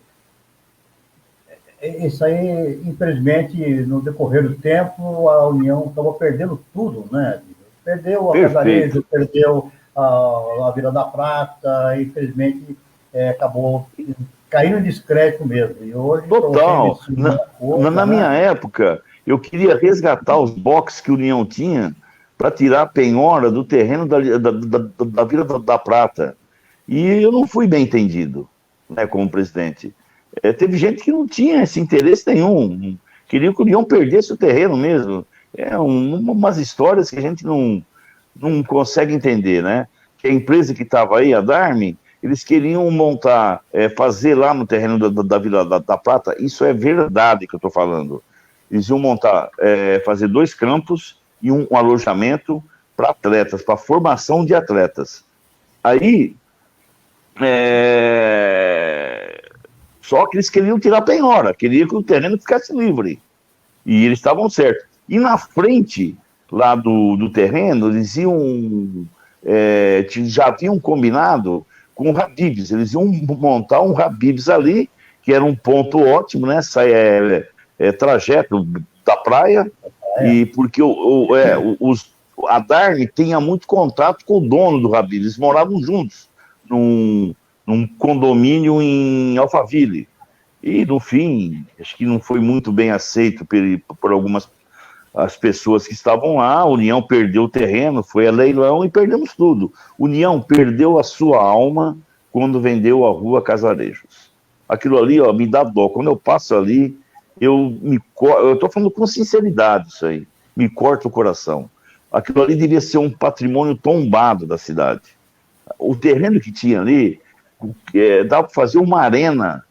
Isso aí, infelizmente, no decorrer do tempo, a União acabou perdendo tudo, né? Perdeu a Casarejo, perdeu a Vila da Prata, infelizmente, acabou caindo em descrédito mesmo. E hoje, total. Na minha época, eu queria resgatar os boxes que o União tinha para tirar a penhora do terreno da Vila da Prata. E eu não fui bem entendido, né, como presidente. Teve gente que não tinha esse interesse nenhum, queria que o União perdesse o terreno mesmo. Umas histórias que a gente não consegue entender, né? Que a empresa que estava aí, a Darme, eles queriam montar, fazer lá no terreno da Vila da Prata, isso é verdade que eu estou falando. Eles iam montar, fazer 2 campos e um alojamento para atletas, para formação de atletas. Aí, só que eles queriam tirar a penhora, queriam que o terreno ficasse livre. E eles estavam certos. E na frente lá do terreno, eles iam, já haviam combinado com o Habib's, eles iam montar um Habib's ali, que era um ponto ótimo, né? Trajeto da praia, e porque a Darme tinha muito contato com o dono do Habib's, eles moravam juntos num condomínio em Alphaville. E, no fim, acho que não foi muito bem aceito por algumas as pessoas que estavam lá. A União perdeu o terreno, foi a leilão e perdemos tudo. União perdeu a sua alma quando vendeu a rua Casarejos. Aquilo ali, ó, me dá dó. Quando eu passo ali, eu estou falando com sinceridade isso aí, me corta o coração. Aquilo ali devia ser um patrimônio tombado da cidade. O terreno que tinha ali, dava para fazer uma arena,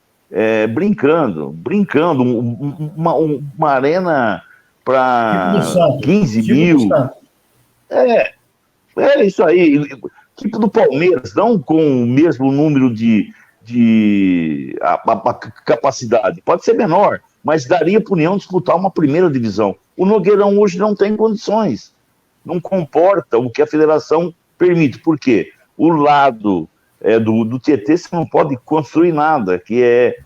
brincando, uma arena para 15 mil. Isso aí, tipo do Palmeiras, não com o mesmo número de capacidade, pode ser menor, mas daria para a União disputar uma primeira divisão. O Nogueirão hoje não tem condições, não comporta o que a federação permite. Por quê? O lado do Tietê você não pode construir nada, que é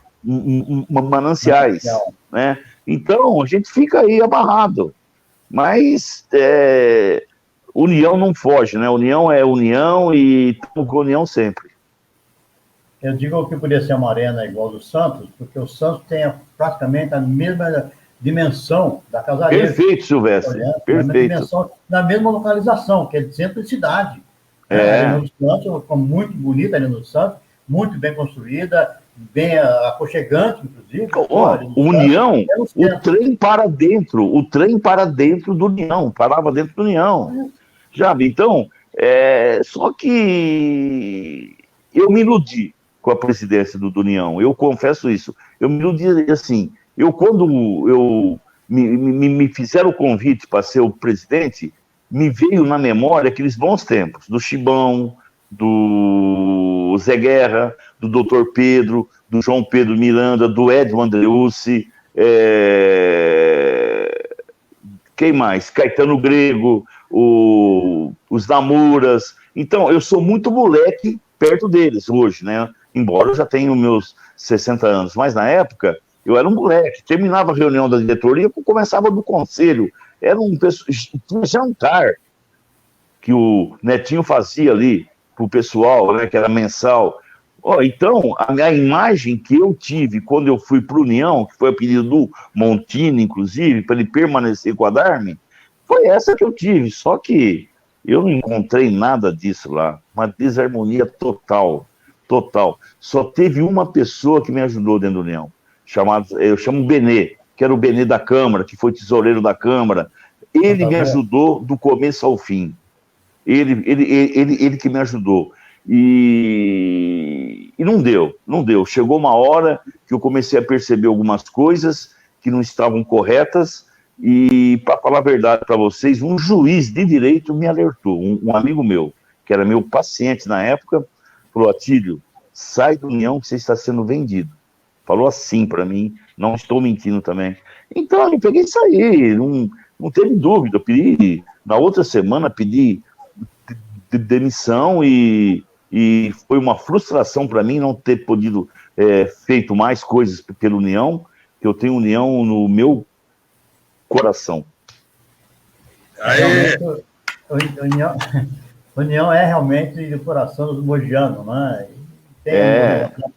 mananciais, né? Então, a gente fica aí amarrado. Mas União não foge, né? União é União e estamos com União sempre. Eu digo que poderia ser uma arena igual do Santos, porque o Santos tem praticamente a mesma dimensão da Casarejo. Perfeito, Silvestre. Perfeito. Na mesma localização, que é de centro de cidade. A Arena do Santos ficou muito bonita, a Arena do Santos, muito bem construída, bem aconchegante, inclusive. União, o trem para dentro do União, parava dentro do União. Já vi, então, só que eu me iludi com a presidência do União, eu confesso isso. Eu me iludi assim, quando me fizeram o convite para ser o presidente, me veio na memória aqueles bons tempos, do Chibão, do Zé Guerra, do Dr. Pedro, do João Pedro Miranda, do Edmo Andreucci, quem mais? Caetano Grego, os Namuras. Então, eu sou muito moleque perto deles hoje, né? Embora eu já tenha meus 60 anos, mas na época eu era um moleque. Terminava a reunião da diretoria, começava do conselho. Era um jantar que o Netinho fazia ali para o pessoal, né, que era mensal. Então, a imagem que eu tive quando eu fui para a União, que foi a pedido do Montini, inclusive, para ele permanecer com a Darme, foi essa que eu tive. Só que eu não encontrei nada disso lá. Uma desarmonia total. Só teve uma pessoa que me ajudou dentro da União, eu chamo Benê, que era o Benê da Câmara, que foi tesoureiro da Câmara. Ele me ajudou do começo ao fim. Ele que me ajudou. E não deu. Chegou uma hora que eu comecei a perceber algumas coisas que não estavam corretas, e, para falar a verdade para vocês, um juiz de direito me alertou, um amigo meu, que era meu paciente na época, falou: Atílio, sai da União que você está sendo vendido. Falou assim para mim, não estou mentindo também. Então, eu peguei e saí, não teve dúvida. Eu pedi, na outra semana, pedi demissão, e foi uma frustração para mim não ter podido feito mais coisas pela União, que eu tenho União no meu coração. União é realmente o coração dos mogianos, né? Tem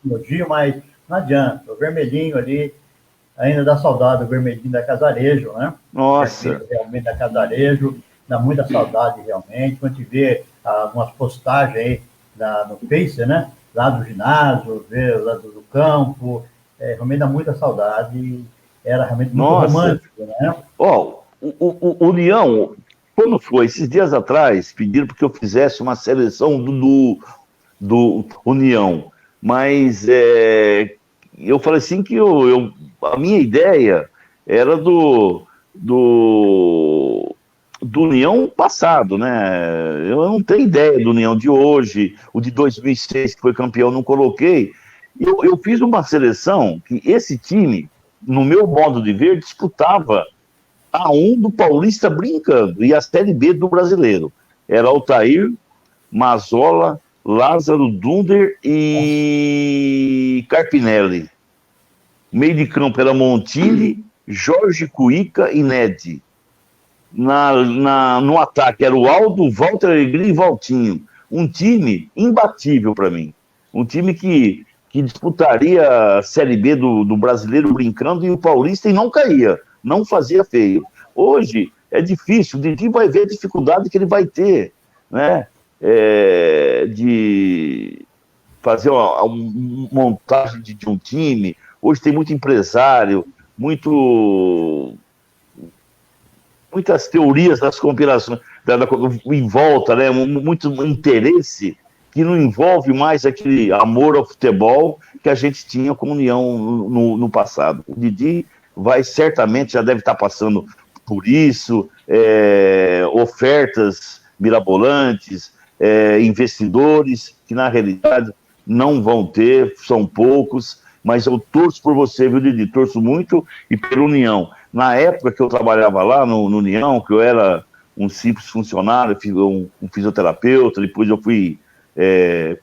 elogio, mas não adianta. O vermelhinho ali ainda dá saudade, o vermelhinho da Casarejo, né? Nossa! Realmente da Casarejo, dá muita saudade realmente. Quando a gente vê algumas postagens aí no Face, né? Lá do ginásio, ver lá do campo, realmente dá muita saudade, era realmente muito romântico, né? O União, quando foi? Esses dias atrás, pediram para que eu fizesse uma seleção do União, mas eu falei assim que a minha ideia era do União passado, né? Eu não tenho ideia do União de hoje, o de 2006, que foi campeão, não coloquei. Eu fiz uma seleção que esse time, no meu modo de ver, disputava A1 do Paulista brincando, e a Série B do Brasileiro. Era Altair, Mazola, Lázaro, Dunder e Carpinelli. Meio de campo era Montini, Jorge Cuica e Nedi. No ataque era o Aldo, Walter Alegria e Valtinho. Um time imbatível para mim. Um time que disputaria a Série B do Brasileiro brincando e o Paulista e não caía, não fazia feio. Hoje é difícil, o Didi vai ver a dificuldade que ele vai ter, né? De fazer uma montagem de um time. Hoje tem muito empresário, muitas teorias das conspirações em volta, né? Muito interesse que não envolve mais aquele amor ao futebol que a gente tinha como União no passado. O Didi certamente já deve estar passando por isso, ofertas mirabolantes, investidores que na realidade não vão ter, são poucos, mas eu torço por você, viu, Didi? Torço muito e pela União. Na época que eu trabalhava lá no União, que eu era um simples funcionário, um fisioterapeuta, depois eu fui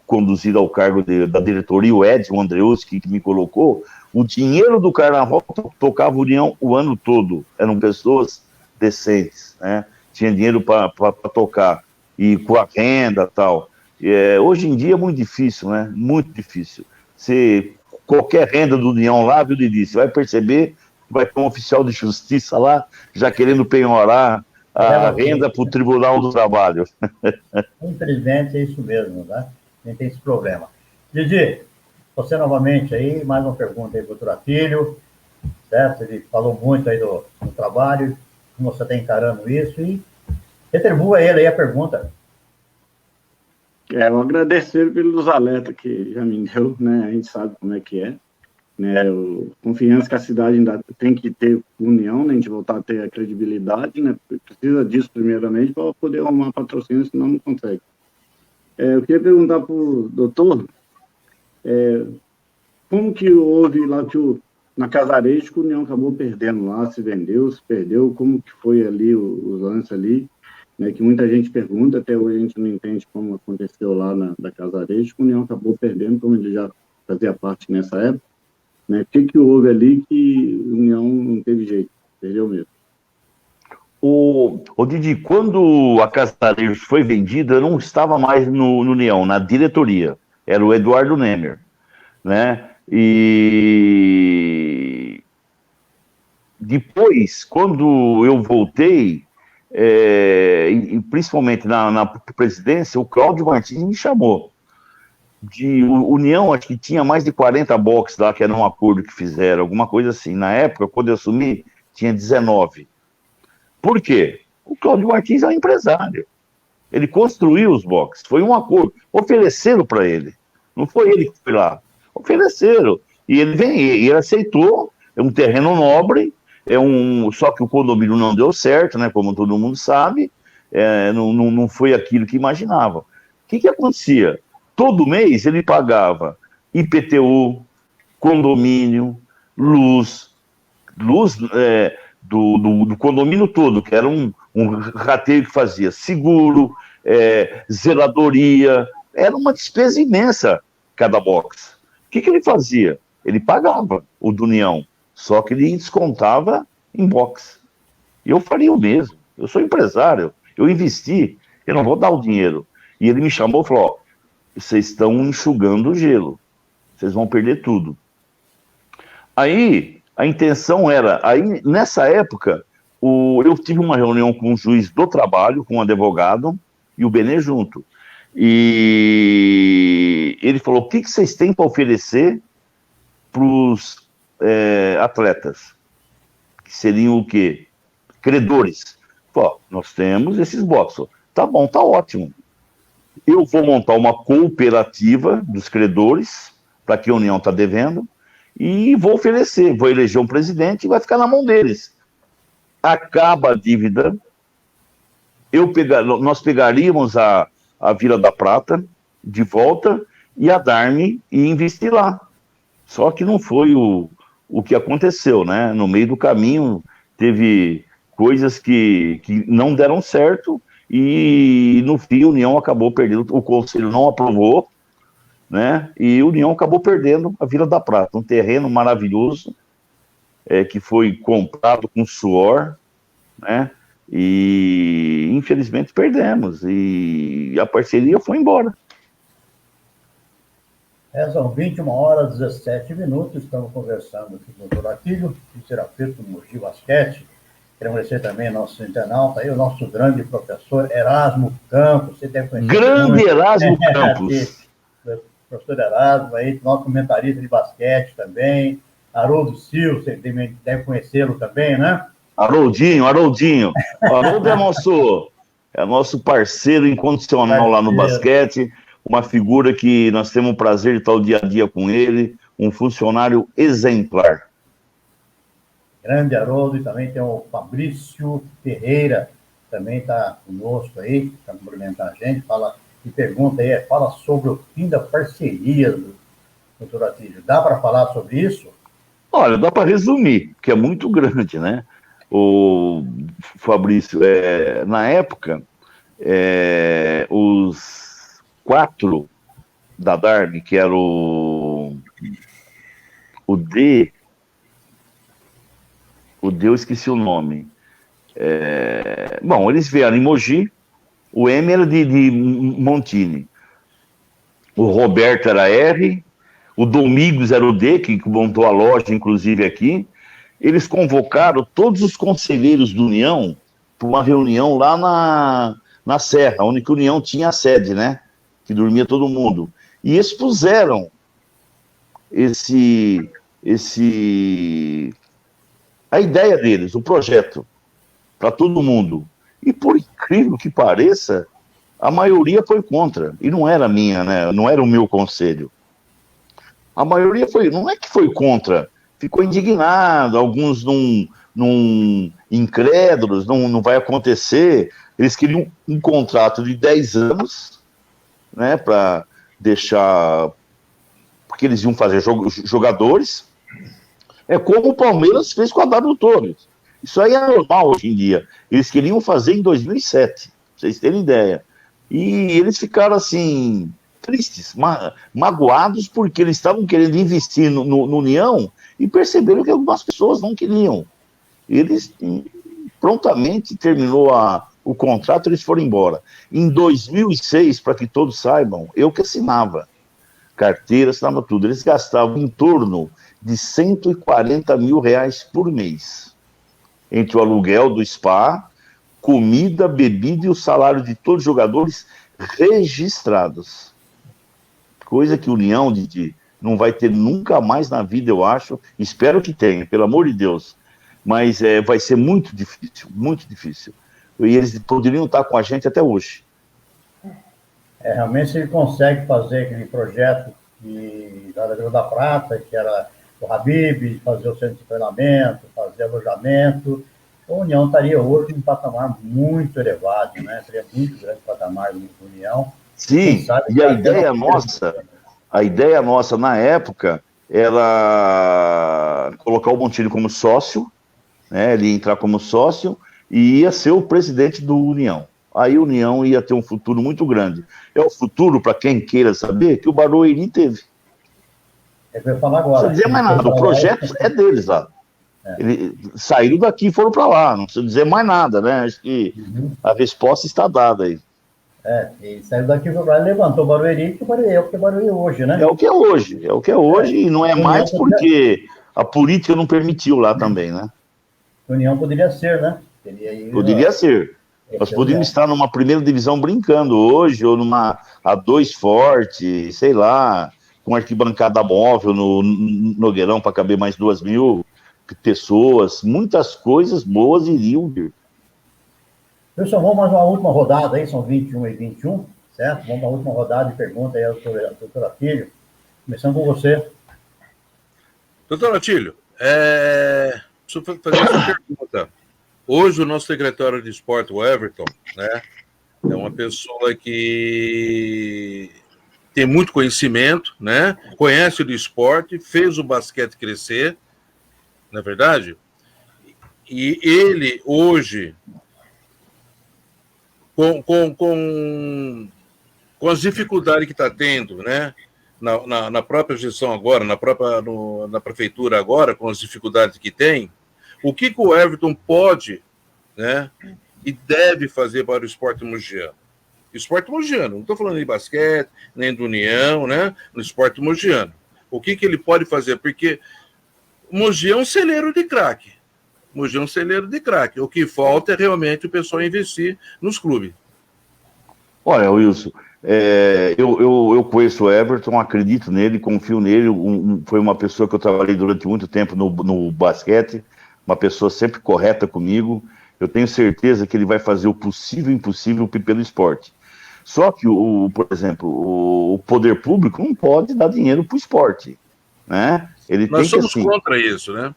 conduzido ao cargo da diretoria, o Edson Andreuski, que me colocou, o dinheiro do carnaval tocava a União o ano todo, eram pessoas decentes, né? Tinha dinheiro para tocar, e com a renda e tal. Hoje em dia é muito difícil, né? Muito difícil. Qualquer renda do União lá, viu, Didi, você vai perceber que vai ter um oficial de justiça lá, já querendo penhorar a renda para o Tribunal do Trabalho. Infelizmente é isso mesmo, né? A gente tem esse problema. Didi, você novamente aí, mais uma pergunta aí para o doutor Atílio, certo? Ele falou muito aí do trabalho, como você está encarando isso, e retribua ele aí a pergunta. Eu agradecer pelos alertas que já me deu, né? A gente sabe como é que é, né? Confiança que a cidade ainda tem que ter união, né? A gente voltar a ter a credibilidade, né? Precisa disso primeiramente para poder arrumar patrocínio, senão não consegue. Eu queria perguntar para o doutor, como que houve lá na Casarejo que o União acabou perdendo lá, se vendeu, se perdeu, como que foi ali os lances ali, né, que muita gente pergunta, até hoje a gente não entende como aconteceu lá da Casarejo, que o União acabou perdendo, como ele já fazia parte nessa época, né, o que houve ali que o União não teve jeito, perdeu mesmo. O Didi, quando a Casarejo foi vendida, eu não estava mais no União, na diretoria, era o Eduardo Nemer, né, e depois, quando eu voltei, e principalmente na presidência, o Cláudio Martins me chamou. De União, acho que tinha mais de 40 boxes lá, que era um acordo que fizeram, alguma coisa assim. Na época, quando eu assumi, tinha 19. Por quê? O Cláudio Martins é um empresário. Ele construiu os boxes, foi um acordo. Ofereceram para ele. Não foi ele que foi lá. Ofereceram. E ele aceitou, é um terreno nobre, só que o condomínio não deu certo, né, como todo mundo sabe, não foi aquilo que imaginava. O que acontecia? Todo mês ele pagava IPTU, condomínio, luz do condomínio todo, que era um rateio que fazia seguro, zeladoria, era uma despesa imensa cada box. O que ele fazia? Ele pagava o do União, só que ele descontava em box. E eu faria o mesmo. Eu sou empresário, eu investi, eu não vou dar o dinheiro. E ele me chamou e falou, vocês estão enxugando o gelo, vocês vão perder tudo. Aí, a intenção era, nessa época, eu tive uma reunião com o juiz do trabalho, com o advogado, e o Benê junto. E ele falou: o que vocês têm para oferecer para os atletas? Que seriam o quê? Credores. Pô, nós temos esses boxes. Tá bom, tá ótimo. Eu vou montar uma cooperativa dos credores, para que a União está devendo, e vou oferecer, vou eleger um presidente e vai ficar na mão deles. Acaba a dívida, nós pegaríamos a Vila da Prata de volta e a Darme e investir lá. Só que não foi o que aconteceu, né? No meio do caminho teve coisas que não deram certo e no fim a União acabou perdendo, o Conselho não aprovou, né? E a União acabou perdendo a Vila da Prata, um terreno maravilhoso, que foi comprado com suor, né? E infelizmente perdemos e a parceria foi embora. São 21h17, estamos conversando aqui com o doutor Atílio, fisioterapeuta do Mogi Basquete. Quero agradecer também ao nosso internauta, aí, o nosso grande professor Erasmo Campos. Você deve conhecer Grande muito. Erasmo Campos. Professor Erasmo, aí, nosso comentarista de basquete também. Haroldo Silva, você deve conhecê-lo também, né? Haroldinho. Haroldo é nosso parceiro incondicional lá no basquete, uma figura que nós temos o prazer de estar o dia a dia com ele, um funcionário exemplar. Grande Haroldo, e também tem o Fabrício Ferreira, também está conosco aí, para cumprimentar a gente, pergunta aí, fala sobre o fim da parceria, doutor Atílio. Dá para falar sobre isso? Olha, dá para resumir, porque é muito grande, né? O Fabrício, na época, os 4 da Darme, que era o D, eu esqueci o nome. Bom, eles vieram em Mogi, o M era de Montini, o Roberto era R, o Domingos era o D, que montou a loja, inclusive, aqui. Eles convocaram todos os conselheiros do União para uma reunião lá na Serra, onde a União tinha a sede, né? Que dormia todo mundo. E expuseram a ideia deles, o projeto, para todo mundo. E por incrível que pareça, a maioria foi contra. E não era minha, né? Não era o meu conselho. A maioria não é que foi contra, ficou indignado, alguns não incrédulos, não vai acontecer. Eles queriam um contrato de 10 anos, né, para deixar, porque eles iam fazer jogadores. É como o Palmeiras fez com a W Torres. Isso aí é normal hoje em dia. Eles queriam fazer em 2007, pra vocês terem ideia. E eles ficaram assim, tristes, magoados, porque eles estavam querendo investir no União e perceberam que algumas pessoas não queriam. Eles prontamente terminou o contrato, eles foram embora. Em 2006, para que todos saibam, eu que assinava carteira, assinava tudo. Eles gastavam em torno de R$140 mil por mês, entre o aluguel do spa, comida, bebida e o salário de todos os jogadores registrados. Coisa que a União não vai ter nunca mais na vida, eu acho. Espero que tenha, pelo amor de Deus. Mas vai ser muito difícil, muito difícil. E eles poderiam estar com a gente até hoje. Realmente, se ele consegue fazer aquele projeto da Vila da Prata, que era o Habib, fazer o centro de treinamento, fazer alojamento, a União estaria hoje em um patamar muito elevado, né? Seria muito grande patamar da União. Sim, e a ideia nossa na época era colocar o Montini como sócio, né? Ele ia entrar como sócio e ia ser o presidente do União. Aí a União ia ter um futuro muito grande. É o futuro, para quem queira saber, que o Barueri teve. É o que eu ia falar agora. Não precisa dizer mais nada, o projeto é deles lá. Eles saíram daqui e foram para lá, não precisa dizer mais nada, né? Acho que a resposta está dada aí. E saiu daqui para lá, levantou o Barueri, que é o que é Barueri hoje, né? É o que é hoje, e não é mais porque a política não permitiu lá também, né? A União poderia ser, né? Poderia ser. Nós podíamos estar numa primeira divisão brincando hoje, ou numa A2 forte, sei lá, com arquibancada móvel no Nogueirão para caber mais 2.000 pessoas. Muitas coisas boas iriam vir. Pessoal, vamos mais uma última rodada aí, são 21 e 21, certo? Vamos uma última rodada de pergunta aí ao doutor Atílio. Começando com você. Doutor Atílio, deixa eu fazer essa pergunta. Hoje o nosso secretário de esporte, o Everton, né, é uma pessoa que tem muito conhecimento, né, conhece do esporte, fez o basquete crescer, não é verdade? E ele, hoje, com as dificuldades que está tendo, né, na própria gestão agora, na prefeitura agora, com as dificuldades que tem, o que o Everton pode, né, e deve fazer para o esporte mogiano? Esporte mogiano, não estou falando de basquete, nem do União, né, no esporte mogiano. O que ele pode fazer? Porque o Mogi é um celeiro de craque. Mogi é um celeiro de craque. O que falta é realmente o pessoal investir nos clubes. Olha, Wilson, eu conheço o Everton, acredito nele, confio nele. Foi uma pessoa que eu trabalhei durante muito tempo no basquete, uma pessoa sempre correta comigo. Eu tenho certeza que ele vai fazer o possível e o impossível pelo esporte. Só que, por exemplo, o poder público não pode dar dinheiro para o esporte, né? Nós somos contra isso, né?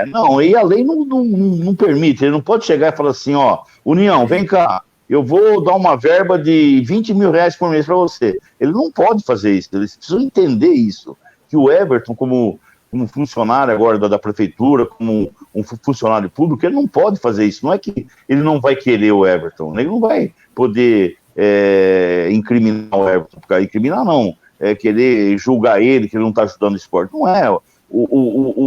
Não, e a lei não permite. Ele não pode chegar e falar assim, ó, União, vem cá, eu vou dar uma verba de 20 mil reais por mês para você. Ele não pode fazer isso, eles precisam entender isso, que o Everton, como funcionário agora da prefeitura, como um funcionário público, ele não pode fazer isso. Não é que ele não vai querer o Everton, ele não vai poder incriminar o Everton, porque incriminar não, querer julgar ele, que ele não está ajudando o esporte. Não é,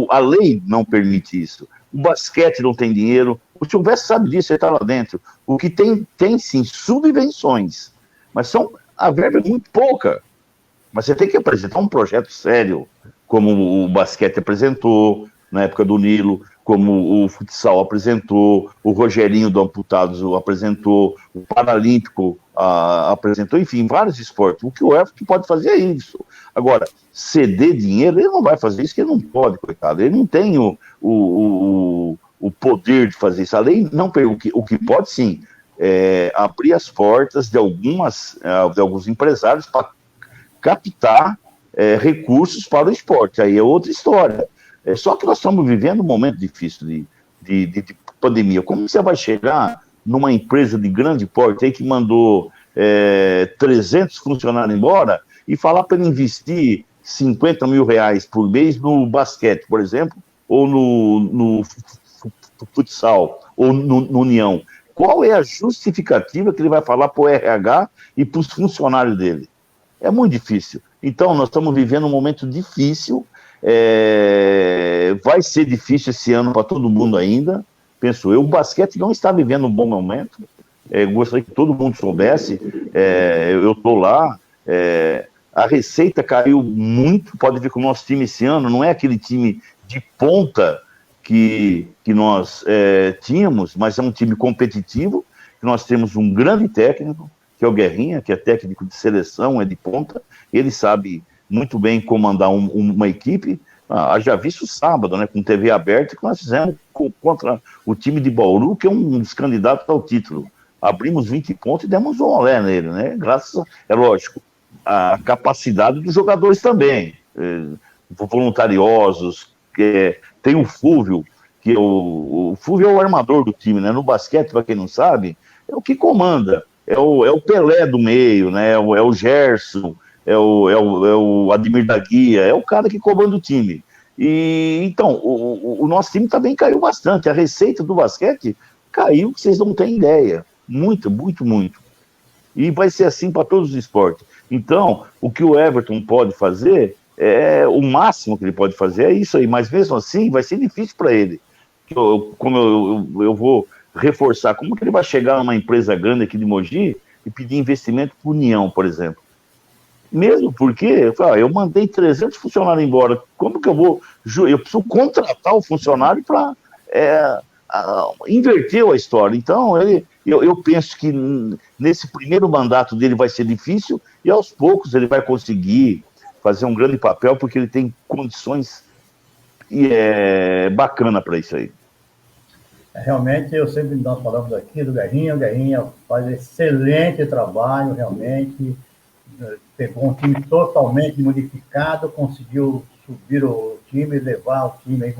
a lei não permite isso. O basquete não tem dinheiro, o Silvestre sabe disso, ele está lá dentro. O que tem sim subvenções, mas a verba é muito pouca. Mas você tem que apresentar um projeto sério, como o basquete apresentou na época do Nilo, como o futsal apresentou, o Rogerinho do Amputados apresentou, o Paralímpico apresentou, enfim, vários esportes. O que o Everton pode fazer é isso. Agora, ceder dinheiro, ele não vai fazer isso, que ele não pode, coitado. Ele não tem o poder de fazer isso. A lei não permite. O que pode, sim, abrir as portas de alguns empresários para captar recursos para o esporte. Aí é outra história. Só que nós estamos vivendo um momento difícil de pandemia. Como você vai chegar numa empresa de grande porte aí que mandou 300 funcionários embora e falar para ele investir 50 mil reais por mês no basquete, por exemplo, ou no futsal, ou no União? Qual é a justificativa que ele vai falar para o RH e para os funcionários dele? É muito difícil. Então, nós estamos vivendo um momento difícil. Vai ser difícil esse ano para todo mundo ainda, penso eu. O basquete não está vivendo um bom momento. Gostaria que todo mundo soubesse. Eu estou lá. A receita caiu muito. Pode ver que o nosso time esse ano não é aquele time de ponta que nós tínhamos, mas é um time competitivo. Nós temos um grande técnico, que é o Guerrinha, que é técnico de seleção, é de ponta. Ele sabe muito bem comandar uma equipe. Já visto sábado, né, com TV aberta, que nós fizemos contra o time de Bauru, que é um dos candidatos ao título. Abrimos 20 pontos e demos um olé nele, né? Graças, lógico, à capacidade dos jogadores também, voluntariosos. Tem o Fúvio, que o Fúvio é o armador do time, né? No basquete, para quem não sabe, é o que comanda. É o Pelé do meio, né? É o Gerson, é o Ademir da Guia, é o cara que comanda o time. E então, o nosso time também caiu bastante. A receita do basquete caiu, que vocês não têm ideia. Muito, muito, muito. E vai ser assim para todos os esportes. Então, o que o Everton pode fazer, o máximo que ele pode fazer é isso aí, mas mesmo assim vai ser difícil para ele. Como eu vou reforçar, como que ele vai chegar numa empresa grande aqui de Mogi e pedir investimento para União, por exemplo? Mesmo porque eu mandei 300 funcionários embora, como que eu preciso contratar o funcionário para inverter a história. Então eu penso que nesse primeiro mandato dele vai ser difícil e aos poucos ele vai conseguir fazer um grande papel, porque ele tem condições bacana para isso aí. Realmente, nós falamos aqui do Guerrinha, o Guerrinha faz excelente trabalho, realmente, pegou um time totalmente modificado, conseguiu subir o time, levar o time aí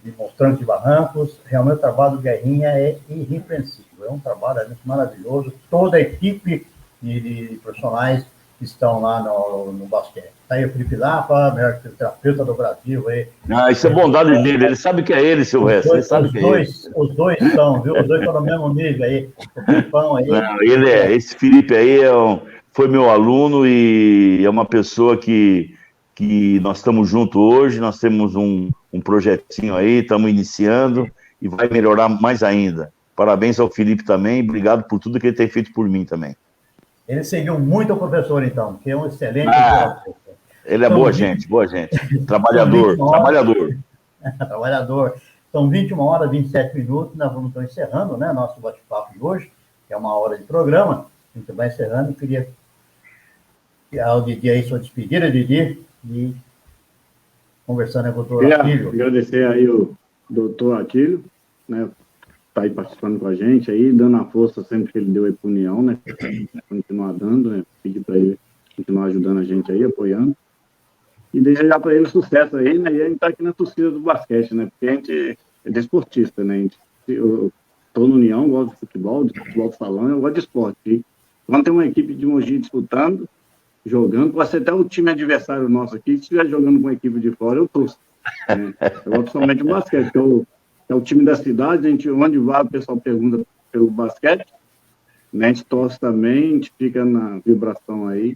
de Montantes e Barrancos. Realmente o trabalho do Guerrinha é irrepreensível, é um trabalho realmente maravilhoso. Toda a equipe de profissionais que estão lá no basquete. Está aí o Felipe Lapa, melhor terapeuta do Brasil. Aí. Isso é bondade dele, ele sabe que é ele, Silvestre, ele sabe que é ele. Os dois estão, viu? Os dois estão no mesmo nível aí. O Filipão aí. Não, esse Felipe aí foi meu aluno e é uma pessoa que nós estamos juntos hoje, nós temos um projetinho aí, estamos iniciando e vai melhorar mais ainda. Parabéns ao Felipe também, obrigado por tudo que ele tem feito por mim também. Ele seguiu muito o professor, então, que é um excelente ele é boa gente. Trabalhador. Trabalhador. São 21 horas, 27 minutos, nós vamos então encerrando, né, nosso bate-papo de hoje, que é 1 hora de programa, a gente vai encerrando, queria ao Didi aí sua despedida, Didi, e conversando com o doutor Atílio. Agradecer aí o doutor Atílio, né, tá aí participando com a gente aí, dando a força sempre que ele deu aí para União, né, continuar dando, né, pedir para ele continuar ajudando a gente aí, apoiando, e desejar para ele sucesso aí, né, e a gente tá aqui na torcida do basquete, né, porque a gente é desportista, né, eu tô no União, gosto de futebol de salão, eu gosto de esporte, e quando tem uma equipe de Mogi disputando, jogando, pode ser até o time adversário nosso aqui, se estiver jogando com uma equipe de fora, eu torço, né, eu gosto somente do basquete, que é o time da cidade, a gente, onde vai, o pessoal pergunta pelo basquete, né, a gente torce também, a gente fica na vibração aí,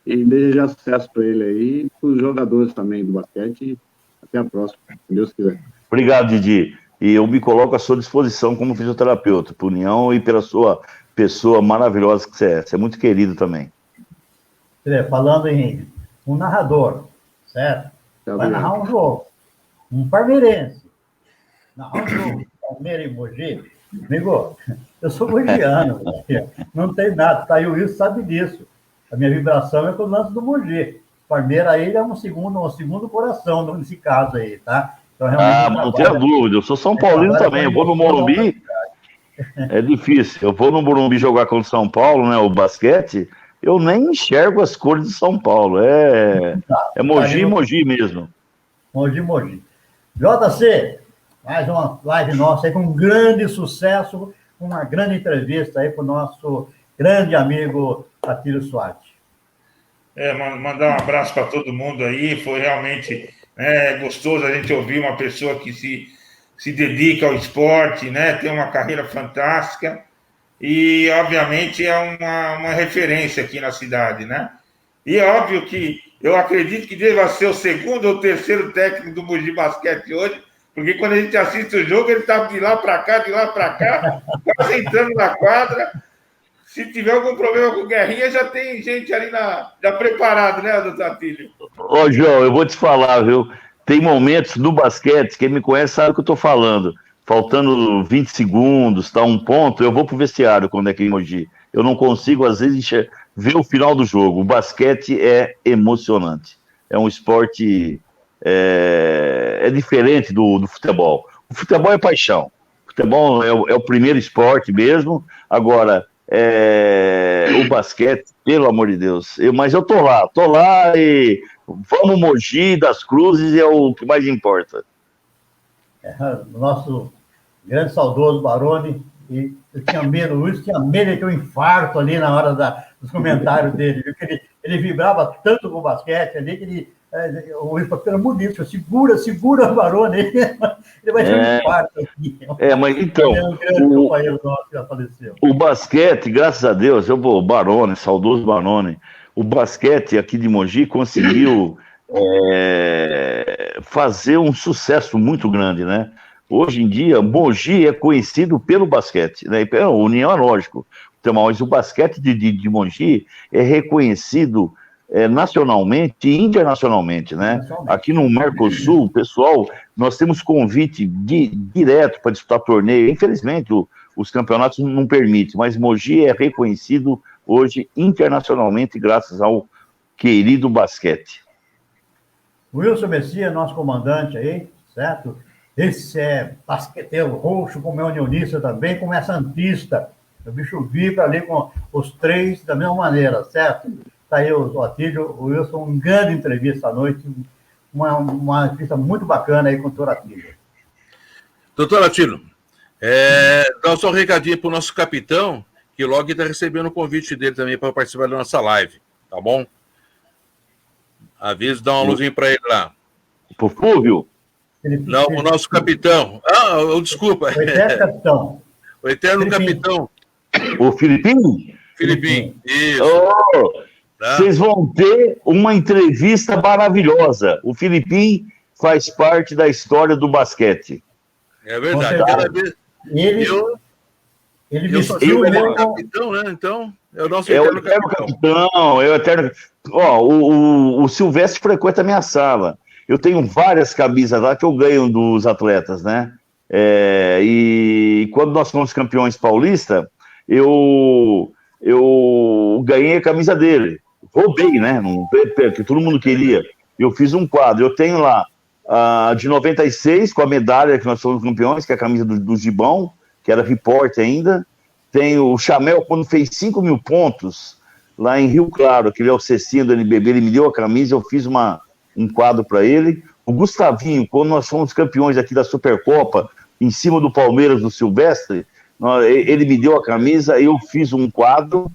e desejar sucesso para ele aí, e para os jogadores também do basquete, e até a próxima, se Deus quiser. Obrigado, Didi, e eu me coloco à sua disposição como fisioterapeuta, por União e pela sua pessoa maravilhosa que você é, você é muito querido também. Falando em um narrador, certo? Vai narrar um jogo, um parmeirense, narrar um jogo, Palmeiras e Mogi. Amigo, eu sou mogiano, não tem nada, tá aí o Wilson sabe disso. A minha vibração é com o lance do Mogi. Palmeiras aí é um segundo coração nesse caso aí, tá? Então, mas não tenha dúvida, eu sou São Paulino também, eu vou no Morumbi, é difícil, eu vou no Morumbi jogar contra o São Paulo, né, o basquete, eu nem enxergo as cores de São Paulo, é Mogi mesmo. Mogi. JC, mais uma live nossa aí com um grande sucesso, uma grande entrevista aí para o nosso grande amigo Atílio Soares. Mandar um abraço para todo mundo aí, foi realmente gostoso a gente ouvir uma pessoa que se dedica ao esporte, né, tem uma carreira fantástica e, obviamente, é uma referência aqui na cidade, né? E é óbvio que eu acredito que deva ser o segundo ou terceiro técnico do Mogi Basquete hoje, porque quando a gente assiste o jogo, ele está de lá para cá, quase entrando na quadra. Se tiver algum problema com o Guerrinha, já tem gente ali já preparado, né, doutor Atílio? Ô, João, eu vou te falar, viu? Tem momentos no basquete, quem me conhece sabe o que eu tô falando. Faltando 20 segundos, tá, 1 ponto, eu vou pro vestiário quando é que em Mogi. Eu não consigo, às vezes, ver o final do jogo. O basquete é emocionante. É um esporte diferente do futebol. O futebol é paixão. O futebol é o primeiro esporte mesmo. Agora, o basquete, pelo amor de Deus. Mas eu tô lá e vamos Mogi das Cruzes, é o que mais importa. O nosso grande saudoso Baroni, e eu tinha medo, o Luiz tinha medo de ter um infarto ali na hora dos comentários dele, viu? Que ele vibrava tanto com o basquete ali que o Luiz falou, pelo amor de Deus, segura o Baroni, ele vai ter um infarto aqui. Mas então, é um grande companheiro nosso que já faleceu. O basquete, graças a Deus, Baroni, saudoso Baroni, o basquete aqui de Mogi conseguiu fazer um sucesso muito grande, né? Hoje em dia, Mogi é conhecido pelo basquete, né? O União é lógico, mas o basquete de Mogi é reconhecido nacionalmente e internacionalmente, né? Aqui no Mercosul, pessoal, nós temos convite direto para disputar torneio. Infelizmente, os campeonatos não permitem, mas Mogi é reconhecido hoje internacionalmente graças ao querido basquete. Wilson Messias, nosso comandante aí, certo? Esse é basqueteiro roxo, como é unionista também, como é santista. O bicho vibra ali com os três da mesma maneira, certo? Está aí o Atílio, o Wilson, uma grande entrevista à noite, uma entrevista muito bacana aí com o doutor Atílio. Doutor Atílio, dá só um recadinho para o nosso capitão, que logo está recebendo o convite dele também para participar da nossa live, tá bom? Avisa, dá uma luzinha para ele lá. Pro Fúvio? Não, o nosso capitão. Desculpa. O eterno capitão. O eterno capitão. O Filipinho? Filipinho, isso. Vocês vão ter uma entrevista maravilhosa. O Filipinho faz parte da história do basquete. É verdade. Ele vestiu o meu capitão, né? Então, é o nosso eterno capitão. É o eterno. O Silvestre frequenta a minha sala. Eu tenho várias camisas lá que eu ganho dos atletas, né? E quando nós fomos campeões paulistas, eu ganhei a camisa dele. Roubei, né? Que todo mundo queria. Eu fiz um quadro. Eu tenho lá de 96, com a medalha que nós fomos campeões, que é a camisa do Gibão, que era repórter ainda. Tem o Chamel, quando fez 5.000 pontos, lá em Rio Claro, que ele é o Cecinha do NBB, ele me deu a camisa, eu fiz um quadro para ele. O Gustavinho, quando nós fomos campeões aqui da Supercopa, em cima do Palmeiras, do Silvestre, ele me deu a camisa, eu fiz um quadro.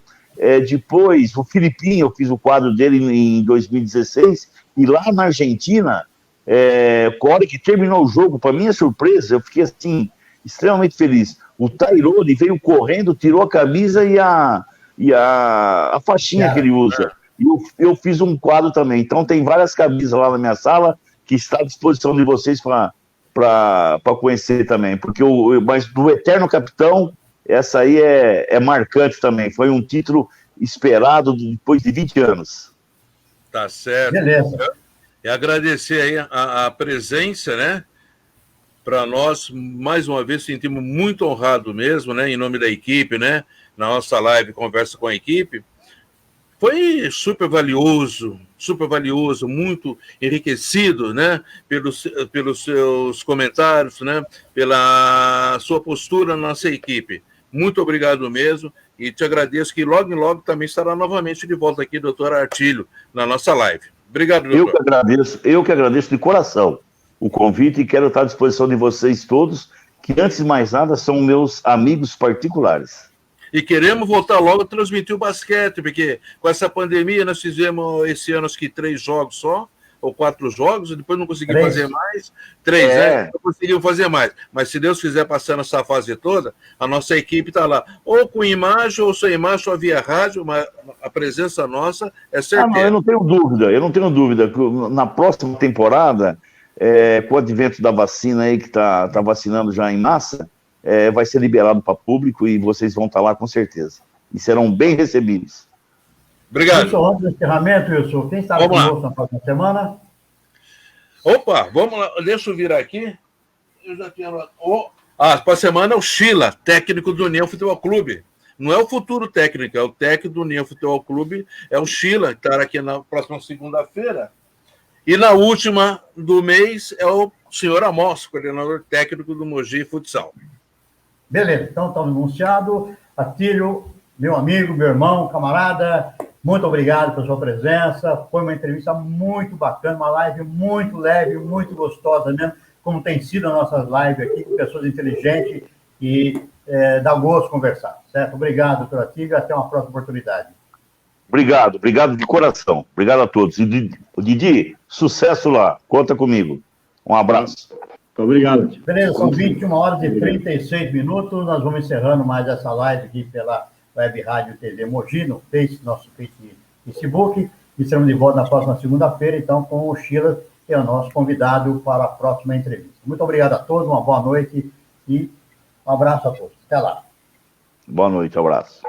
Depois, o Filipinho, eu fiz o quadro dele em 2016, e lá na Argentina, a hora que terminou o jogo, para minha surpresa, eu fiquei assim, extremamente feliz. O Tairone veio correndo, tirou a camisa e a faixinha que ele usa. E eu fiz um quadro também. Então tem várias camisas lá na minha sala que está à disposição de vocês para conhecer também. Mas do Eterno Capitão, essa aí é marcante também. Foi um título esperado depois de 20 anos. Tá certo. Beleza. E agradecer aí a presença, né? Para nós, mais uma vez, sentimos muito honrado mesmo, né? Em nome da equipe, né? Na nossa live, conversa com a equipe. Foi super valioso, muito enriquecido, né? Pelos seus comentários, né? Pela sua postura na nossa equipe. Muito obrigado mesmo. E te agradeço que logo em logo também estará novamente de volta aqui, doutor Artílio, na nossa live. Obrigado, doutor. Eu que agradeço de coração o convite e quero estar à disposição de vocês todos, que antes de mais nada são meus amigos particulares. E queremos voltar logo a transmitir o basquete, porque com essa pandemia nós fizemos esse ano acho que 3 jogos só, ou 4 jogos, e depois não conseguimos fazer mais. 3, né? Não conseguimos fazer mais. Mas se Deus quiser, passando essa fase toda, a nossa equipe está lá. Ou com imagem, ou sem imagem, só via rádio, mas a presença nossa é certeira. Eu não tenho dúvida. Na próxima temporada, com o advento da vacina aí, que está vacinando já em massa, vai ser liberado para público e vocês vão estar lá com certeza. E serão bem recebidos. Obrigado. Wilson, antes do encerramento, Wilson, quem está conosco na próxima semana? Opa, vamos lá, deixa eu virar aqui. Eu já tinha... para semana é o Sheila, técnico do União Futebol Clube. Não é o futuro técnico, é o técnico do União Futebol Clube, é o Sheila, que estará aqui na próxima segunda-feira. E na última do mês é o senhor Amos, coordenador técnico do Mogi Futsal. Beleza, então estamos anunciados. Atílio, meu amigo, meu irmão, camarada, muito obrigado pela sua presença. Foi uma entrevista muito bacana, uma live muito leve, muito gostosa mesmo, como tem sido a nossa live aqui, com pessoas inteligentes e dá gosto conversar, certo? Obrigado, doutor Atílio, e até uma próxima oportunidade. Obrigado de coração. Obrigado a todos. E Didi, sucesso lá. Conta comigo. Um abraço. Muito obrigado. Beleza, são 21 horas e 36 minutos. Nós vamos encerrando mais essa live aqui pela Web Rádio TV Mogi, no nosso Facebook. E estaremos de volta na próxima segunda-feira, então, com o Sheila, que é o nosso convidado para a próxima entrevista. Muito obrigado a todos, uma boa noite e um abraço a todos. Até lá. Boa noite, abraço.